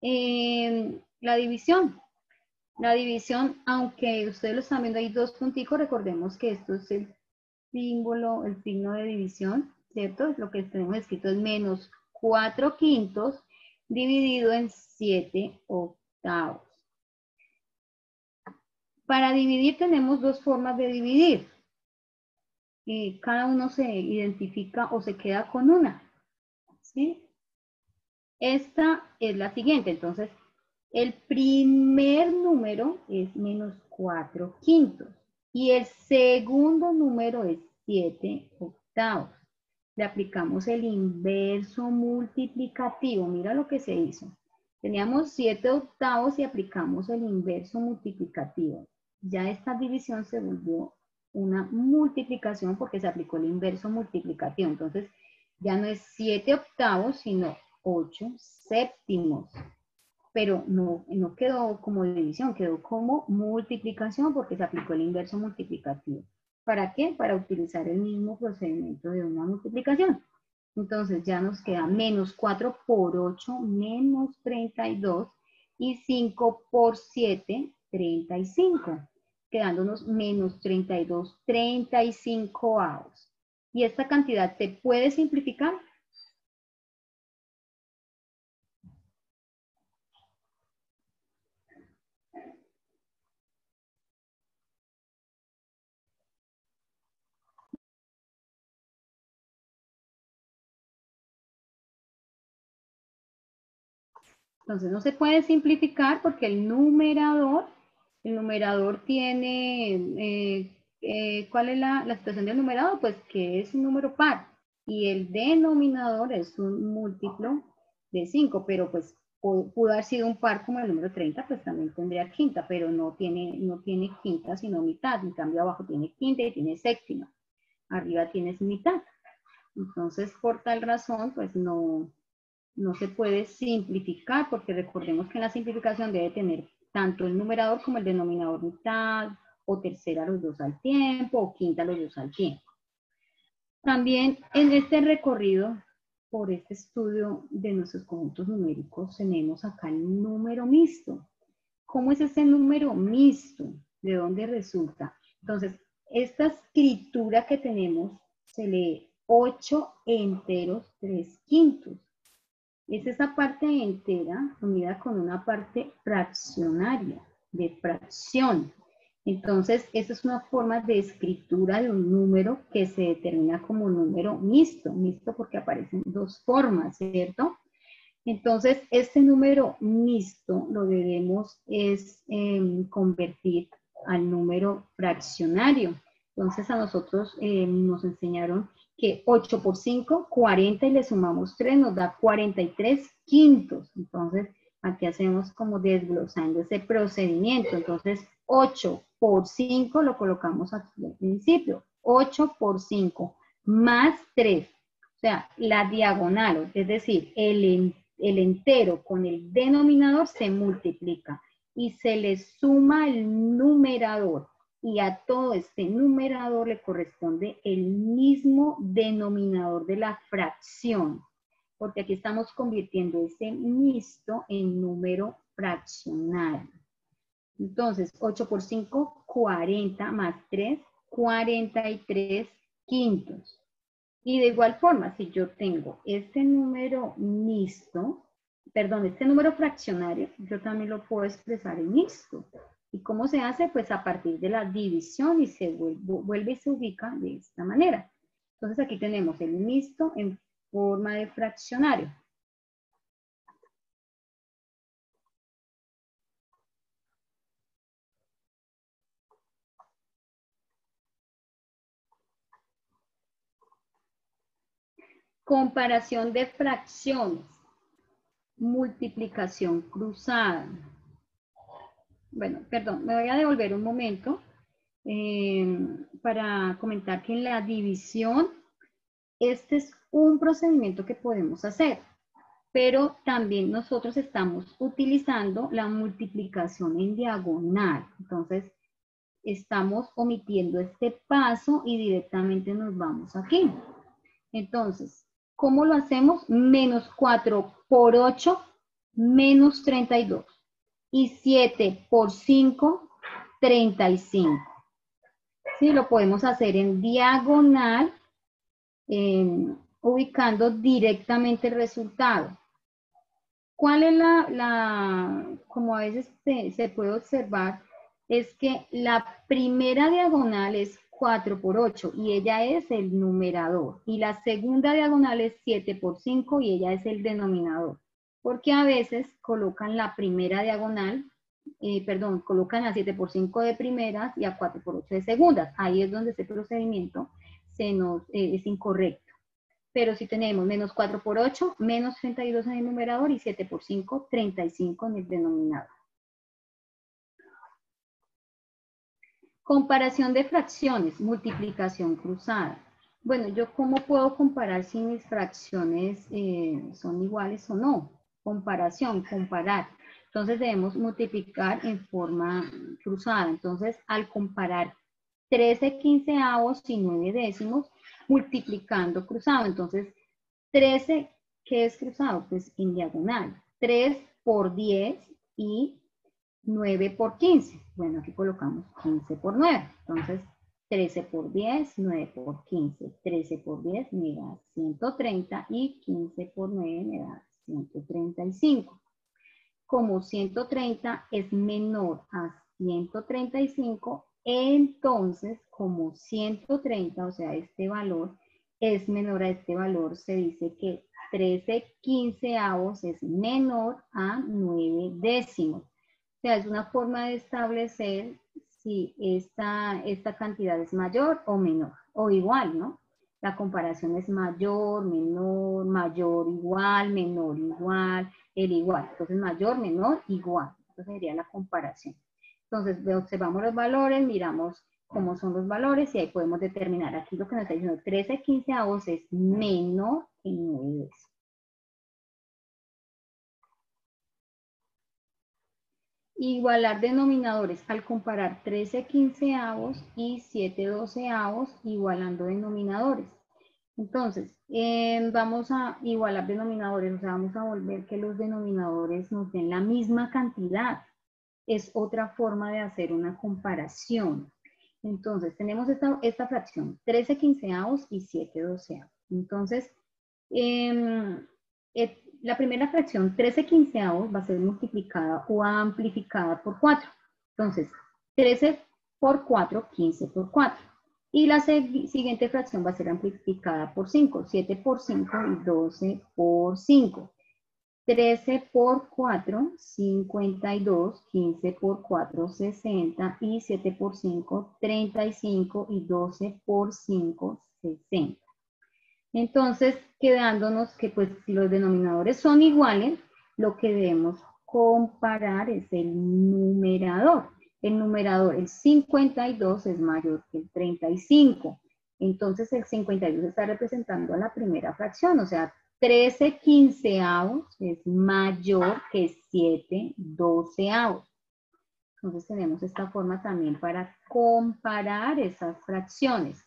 la división. La división, aunque ustedes lo están viendo, hay dos punticos, recordemos que esto es el símbolo, el signo de división, ¿cierto? Lo que tenemos escrito es menos 4/5 dividido en 7/8. Para dividir tenemos dos formas de dividir. Cada uno se identifica o se queda con una, ¿sí? Esta es la siguiente, entonces, el primer número es menos 4/5 y el segundo número es 7/8. Le aplicamos el inverso multiplicativo. Mira lo que se hizo. Teníamos 7/8 y aplicamos el inverso multiplicativo. Ya esta división se volvió una multiplicación porque se aplicó el inverso multiplicativo. Entonces, ya no es 7/8, sino 8/7. Pero no quedó como división, quedó como multiplicación porque se aplicó el inverso multiplicativo. ¿Para qué? Para utilizar el mismo procedimiento de una multiplicación. Entonces ya nos queda menos 4 por 8, menos 32, y 5 por 7, 35, quedándonos menos 32/35. ¿Y esta cantidad se puede simplificar? Entonces no se puede simplificar porque el numerador tiene, ¿cuál es la expresión del numerador? Pues que es un número par y el denominador es un múltiplo de 5, pero pues pudo haber sido un par como el número 30, pues también tendría quinta, pero no tiene quinta sino mitad. En cambio abajo tiene quinta y tiene séptima, arriba tienes mitad. Entonces por tal razón pues no se puede simplificar porque recordemos que en la simplificación debe tener tanto el numerador como el denominador mitad, o tercera los dos al tiempo, o quinta los dos al tiempo. También en este recorrido, por este estudio de nuestros conjuntos numéricos, tenemos acá el número mixto. ¿Cómo es ese número mixto? ¿De dónde resulta? Entonces, esta escritura que tenemos se lee 8 enteros 3/5. Es esa parte entera unida con una parte fraccionaria, de fracción. Entonces, esa es una forma de escritura de un número que se determina como número mixto. Mixto porque aparecen dos formas, ¿cierto? Entonces, este número mixto lo debemos convertir al número fraccionario. Entonces, a nosotros nos enseñaron que 8 por 5, 40, y le sumamos 3, nos da 43/5. Entonces, aquí hacemos como desglosando ese procedimiento. Entonces, 8 por 5 lo colocamos aquí al principio. 8 por 5 más 3. O sea, la diagonal, es decir, el entero con el denominador se multiplica y se le suma el numerador. Y a todo este numerador le corresponde el mismo denominador de la fracción, porque aquí estamos convirtiendo ese mixto en número fraccionario. Entonces, 8 por 5, 40, más 3, 43/5. Y de igual forma, si yo tengo este número mixto, perdón, este número fraccionario, yo también lo puedo expresar en mixto. ¿Y cómo se hace? Pues a partir de la división, y se vuelve y se ubica de esta manera. Entonces aquí tenemos el mixto en forma de fraccionario. Comparación de fracciones. Multiplicación cruzada. Bueno, perdón, me voy a devolver un momento para comentar que en la división, este es un procedimiento que podemos hacer, pero también nosotros estamos utilizando la multiplicación en diagonal. Entonces, estamos omitiendo este paso y directamente nos vamos aquí. Entonces, ¿cómo lo hacemos? Menos 4 por 8, menos 32. Y 7 por 5, 35. Sí, lo podemos hacer en diagonal, ubicando directamente el resultado. ¿Cuál es como a veces se puede observar, es que la primera diagonal es 4 por 8 y ella es el numerador. Y la segunda diagonal es 7 por 5 y ella es el denominador. Porque a veces colocan la primera diagonal, colocan a 7 por 5 de primeras y a 4 por 8 de segundas. Ahí es donde ese procedimiento es incorrecto. Pero si tenemos menos 4 por 8, menos 32 en el numerador y 7 por 5, 35 en el denominador. Comparación de fracciones, multiplicación cruzada. Bueno, ¿yo cómo puedo comparar si mis fracciones son iguales o no? Comparación, comparar. Entonces debemos multiplicar en forma cruzada. Entonces, al comparar 13 quinceavos y 9 décimos, multiplicando cruzado. Entonces, 13, ¿qué es cruzado? Pues en diagonal. 3 por 10 y 9 por 15. Bueno, aquí colocamos 15 por 9. Entonces, 13 por 10, 9 por 15. 13 por 10 me da 130 y 15 por 9 me da 135. Como 130 es menor a 135, entonces como 130, o sea, este valor es menor a este valor, se dice que 13 quinceavos es menor a 9 décimos. O sea, es una forma de establecer si esta cantidad es mayor o menor, o igual, ¿no? La comparación es mayor, menor, mayor, igual, menor, igual, el igual. Entonces, mayor, menor, igual. Esa sería la comparación. Entonces, observamos los valores, miramos cómo son los valores y ahí podemos determinar. Aquí lo que nos está diciendo 13 quinceavos es menor que 9 décimos. Igualar denominadores al comparar 13 quinceavos y 7 doceavos igualando denominadores. Entonces, vamos a igualar denominadores, o sea, vamos a volver que los denominadores nos den la misma cantidad. Es otra forma de hacer una comparación. Entonces, tenemos esta fracción, 13 quinceavos y 7 doceavos. Entonces, la primera fracción, 13 quinceavos, va a ser multiplicada o amplificada por 4. Entonces, 13 por 4, 15 por 4. Y la siguiente fracción va a ser amplificada por 5, 7 por 5 y 12 por 5. 13 por 4, 52, 15 por 4, 60 y 7 por 5, 35 y 12 por 5, 60. Entonces, quedándonos que pues si los denominadores son iguales, lo que debemos comparar es el numerador. El numerador, el 52 es mayor que el 35. Entonces, el 52 está representando a la primera fracción, o sea, 13 quinceavos es mayor que 7 doceavos. Entonces, tenemos esta forma también para comparar esas fracciones.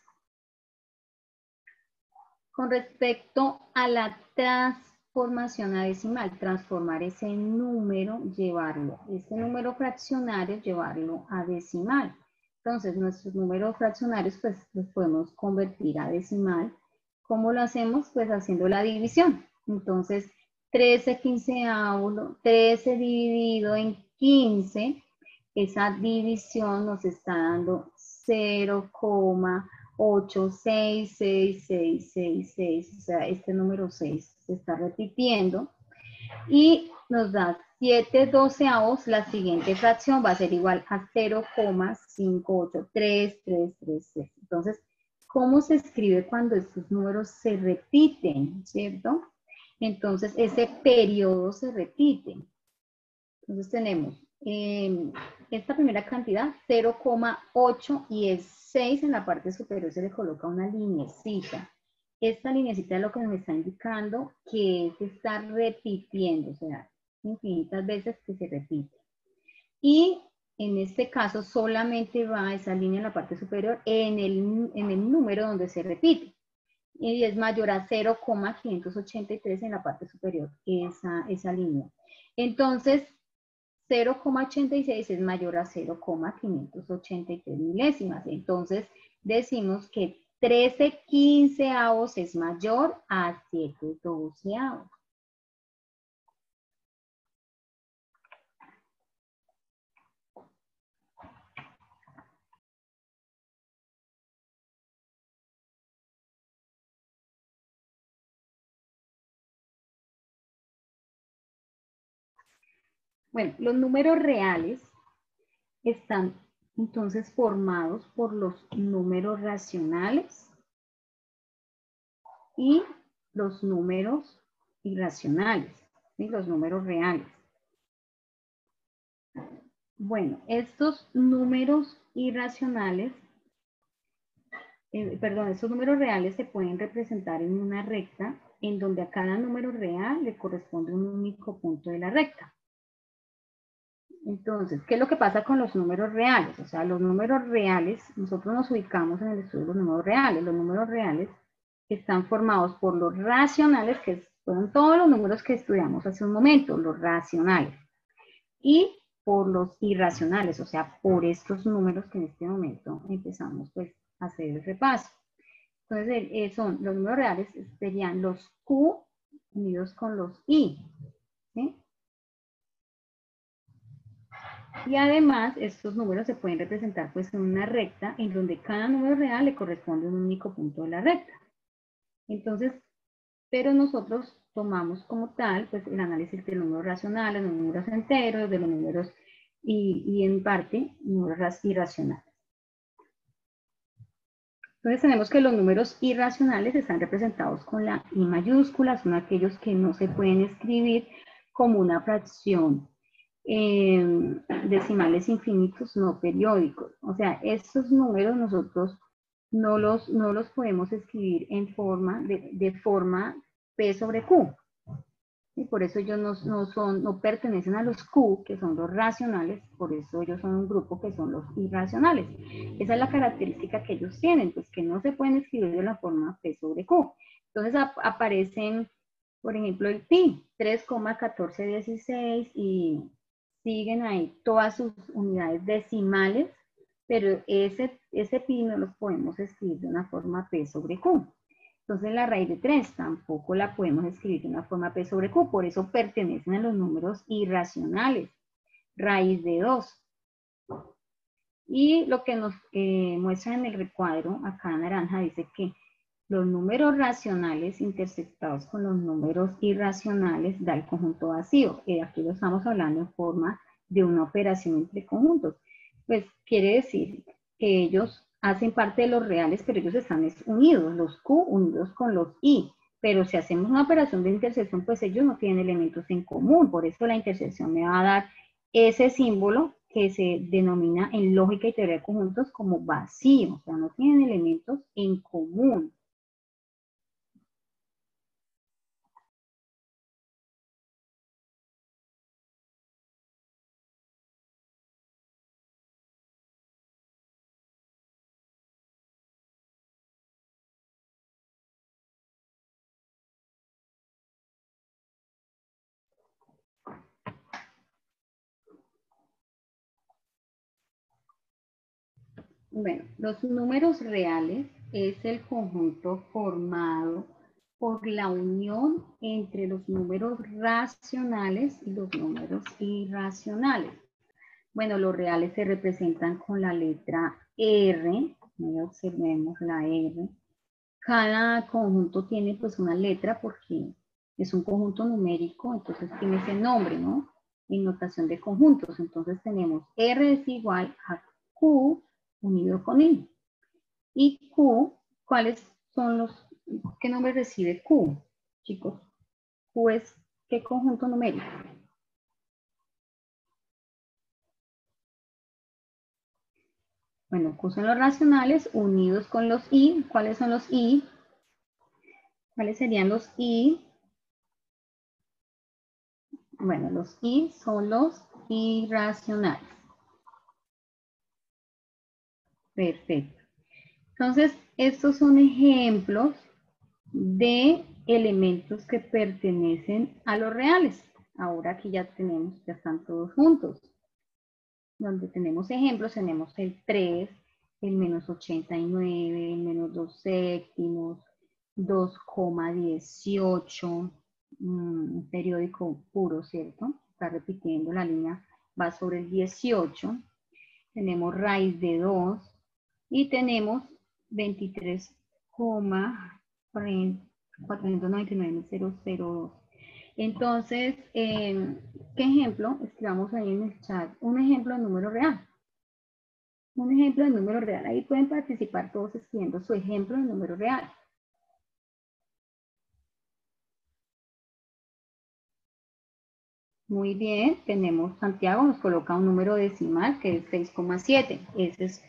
Con respecto a la transformación a decimal, transformar ese número, ese número fraccionario, llevarlo a decimal. Entonces, nuestros números fraccionarios, pues, los podemos convertir a decimal. ¿Cómo lo hacemos? Pues, haciendo la división. Entonces, 13 quinceavos, 13 dividido en 15, esa división nos está dando 0,86666, o sea, este número 6 se está repitiendo y nos da 7 doceavos. La siguiente fracción va a ser igual a 0,5833333. Entonces, ¿cómo se escribe cuando estos números se repiten, cierto? Entonces, ese periodo se repite. Entonces, tenemos esta primera cantidad, 0,8 y el 6 en la parte superior se le coloca una linecita. Esta linecita es lo que nos está indicando que se está repitiendo, o sea, infinitas veces que se repite. Y en este caso solamente va esa línea en la parte superior en el número donde se repite. y es mayor a 0,583 en la parte superior, esa línea. Entonces, 0,86 es mayor a 0,583 milésimas. Entonces, decimos que 13/15 es mayor a 7/12. Bueno, los números reales están entonces formados por los números racionales y los números irracionales, ¿sí? Los números reales. Bueno, estos números irracionales, estos números reales se pueden representar en una recta en donde a cada número real le corresponde un único punto de la recta. Entonces, ¿qué es lo que pasa con los números reales? O sea, los números reales, nosotros nos ubicamos en el estudio de los números reales. Los números reales están formados por los racionales, que fueron todos los números que estudiamos hace un momento, los racionales. Y por los irracionales, o sea, por estos números que en este momento empezamos pues a hacer el repaso. Entonces, son los números reales, serían los Q unidos con los I, ¿sí? Y además, estos números se pueden representar pues en una recta en donde cada número real le corresponde un único punto de la recta. Entonces, pero nosotros tomamos como tal pues el análisis de los números racionales, los números enteros, de los números y en parte números irracionales. Entonces tenemos que los números irracionales están representados con la I mayúscula, son aquellos que no se pueden escribir como una fracción. Decimales infinitos no periódicos. O sea, estos números nosotros no los podemos escribir en forma de forma P sobre Q. Y por eso ellos no pertenecen a los Q, que son los racionales, por eso ellos son un grupo que son los irracionales. Esa es la característica que ellos tienen, pues que no se pueden escribir de la forma P sobre Q. Entonces aparecen, por ejemplo, el pi, 3,1416 y siguen ahí todas sus unidades decimales, pero ese pi no lo podemos escribir de una forma P sobre Q. Entonces la raíz de 3 tampoco la podemos escribir de una forma P sobre Q, por eso pertenecen a los números irracionales. Raíz de 2. Y lo que nos muestra en el recuadro, acá en naranja, dice que los números racionales intersectados con los números irracionales da el conjunto vacío. Aquí lo estamos hablando en forma de una operación entre conjuntos. Pues quiere decir que ellos hacen parte de los reales, pero ellos están unidos, los Q unidos con los I. Pero si hacemos una operación de intersección, pues ellos no tienen elementos en común. Por eso la intersección me va a dar ese símbolo que se denomina en lógica y teoría de conjuntos como vacío. O sea, no tienen elementos en común. Bueno, los números reales es el conjunto formado por la unión entre los números racionales y los números irracionales. Bueno, los reales se representan con la letra R. Observemos la R. Cada conjunto tiene pues una letra porque es un conjunto numérico, entonces tiene ese nombre, ¿no? En notación de conjuntos. Entonces tenemos R es igual a Q unido con I. Y Q, ¿cuáles son qué nombre recibe Q, chicos? Q es, ¿qué conjunto numérico? Bueno, Q son los racionales unidos con los I. ¿Cuáles son los I? ¿Cuáles serían los I? Bueno, los I son los irracionales. Perfecto. Entonces, estos son ejemplos de elementos que pertenecen a los reales. Ahora aquí ya están todos juntos. Donde tenemos ejemplos, tenemos el 3, el menos 89, el menos 2 séptimos, 2,18, un periódico puro, ¿cierto? Está repitiendo, la línea va sobre el 18. Tenemos raíz de 2 y tenemos 23,499,002. Entonces, ¿qué ejemplo? Escribamos ahí en el chat un ejemplo de número real. Un ejemplo de número real. Ahí pueden participar todos escribiendo su ejemplo de número real. Muy bien, tenemos Santiago, nos coloca un número decimal que es 6,7. Ese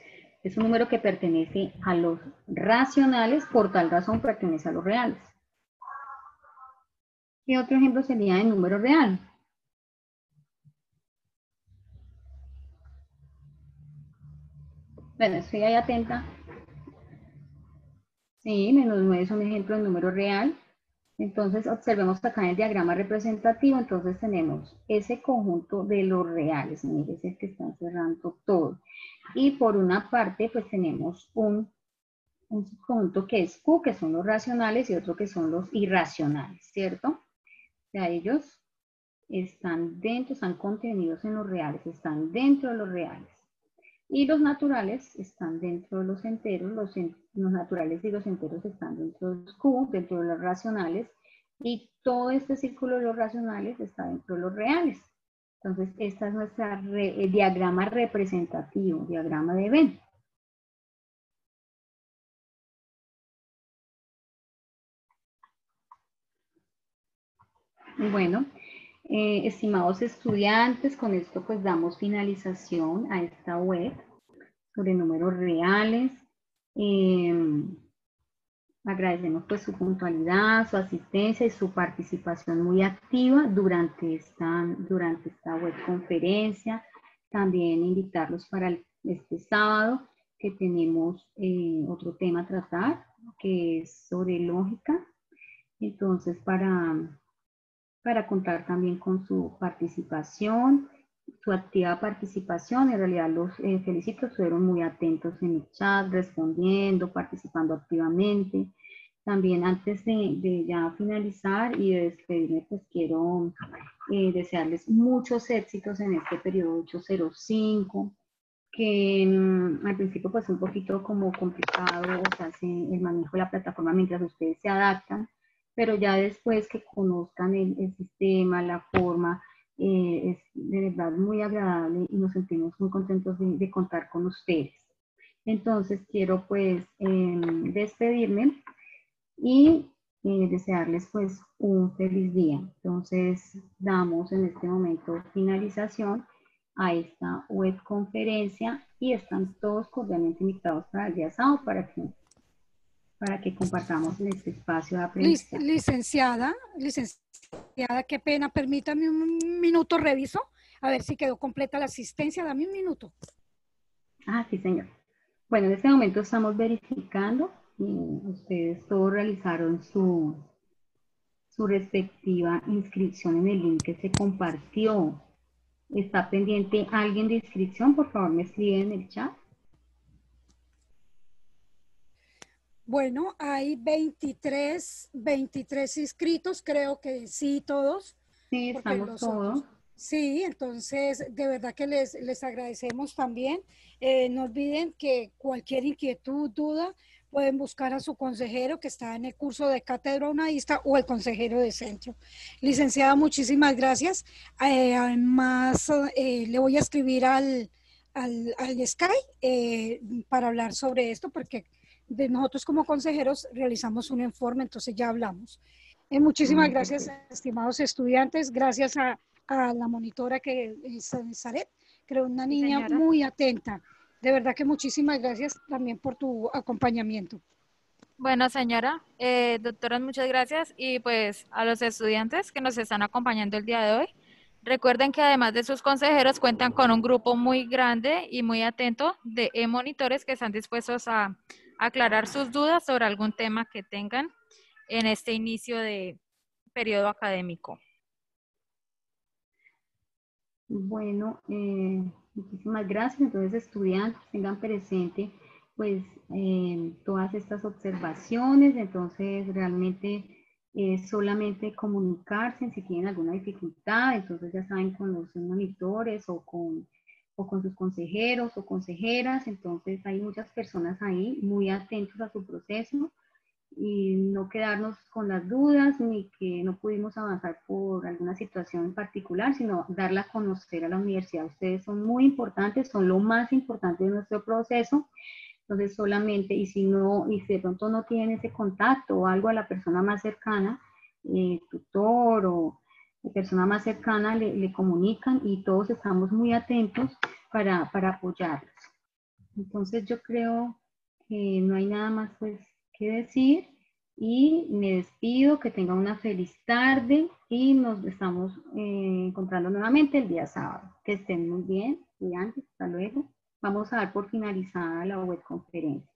es un número que pertenece a los racionales, por tal razón pertenece a los reales. ¿Qué otro ejemplo sería de número real? Bueno, estoy ahí atenta. Sí, menos 9 es un ejemplo de número real. Entonces, observemos acá en el diagrama representativo, entonces tenemos ese conjunto de los reales, miren, es el que están cerrando todo. Y por una parte, pues tenemos un conjunto que es Q, que son los racionales, y otro que son los irracionales, ¿cierto? O sea, ellos están dentro, están contenidos en los reales, están dentro de los reales. Y los naturales están dentro de los enteros, los naturales y los enteros están dentro de los Q, dentro de los racionales, y todo este círculo de los racionales está dentro de los reales. Entonces, esta es nuestra diagrama representativo, diagrama de Venn. Bueno, estimados estudiantes, con esto pues damos finalización a esta web sobre números reales. Agradecemos pues su puntualidad, su asistencia y su participación muy activa durante esta web conferencia. También invitarlos para este sábado que tenemos otro tema a tratar que es sobre lógica. Entonces para contar también con su participación, su activa participación. En realidad los felicito, estuvieron muy atentos en el chat, respondiendo, participando activamente. También antes de ya finalizar y de despedirme, pues quiero desearles muchos éxitos en este periodo 805, que al principio pues un poquito como complicado, o sea, el manejo de la plataforma mientras ustedes se adaptan, pero ya después que conozcan el sistema, la forma, es de verdad muy agradable y nos sentimos muy contentos de contar con ustedes. Entonces quiero pues despedirme y desearles pues un feliz día. Entonces damos en este momento finalización a esta web conferencia y están todos cordialmente invitados para el día sábado para que compartamos en este espacio de aprendizaje. Licenciada, qué pena, permítame un minuto, reviso, a ver si quedó completa la asistencia, dame un minuto. Ah, sí, señor. Bueno, en este momento estamos verificando y ustedes todos realizaron su respectiva inscripción en el link que se compartió. ¿Está pendiente alguien de inscripción? Por favor, me escribe en el chat. Bueno, hay 23 inscritos, creo que sí, todos. Sí, estamos todos. Sí, entonces de verdad que les agradecemos también. No olviden que cualquier inquietud, duda, pueden buscar a su consejero que está en el curso de cátedra humanista o el consejero de centro. Licenciada, muchísimas gracias. Además, le voy a escribir al Sky para hablar sobre esto porque nosotros como consejeros realizamos un informe, entonces ya hablamos. Muchísimas gracias, estimados estudiantes. Gracias a la monitora que es Saret, creo una niña muy atenta. De verdad que muchísimas gracias también por tu acompañamiento. Bueno, señora, doctoras, muchas gracias. Y pues a los estudiantes que nos están acompañando el día de hoy, recuerden que además de sus consejeros cuentan con un grupo muy grande y muy atento de monitores que están dispuestos a aclarar sus dudas sobre algún tema que tengan. en este inicio de periodo académico. Bueno, muchísimas gracias. Entonces, estudiantes, tengan presente pues todas estas observaciones. Entonces, realmente solamente comunicarse si tienen alguna dificultad. Entonces, ya saben, con los monitores o con sus consejeros o consejeras. Entonces, hay muchas personas ahí muy atentos a su proceso, y no quedarnos con las dudas ni que no pudimos avanzar por alguna situación en particular, sino darla a conocer a la universidad. Ustedes son muy importantes, son lo más importante de nuestro proceso. Entonces solamente, y si de pronto no tienen ese contacto o algo, a la persona más cercana, tutor o persona más cercana, le comunican, y todos estamos muy atentos para apoyarlos. Entonces yo creo que no hay nada más pues que decir, y me despido. Que tengan una feliz tarde y nos estamos encontrando nuevamente el día sábado. Que estén muy bien, estudiantes. Hasta luego. Vamos a dar por finalizada la web conferencia.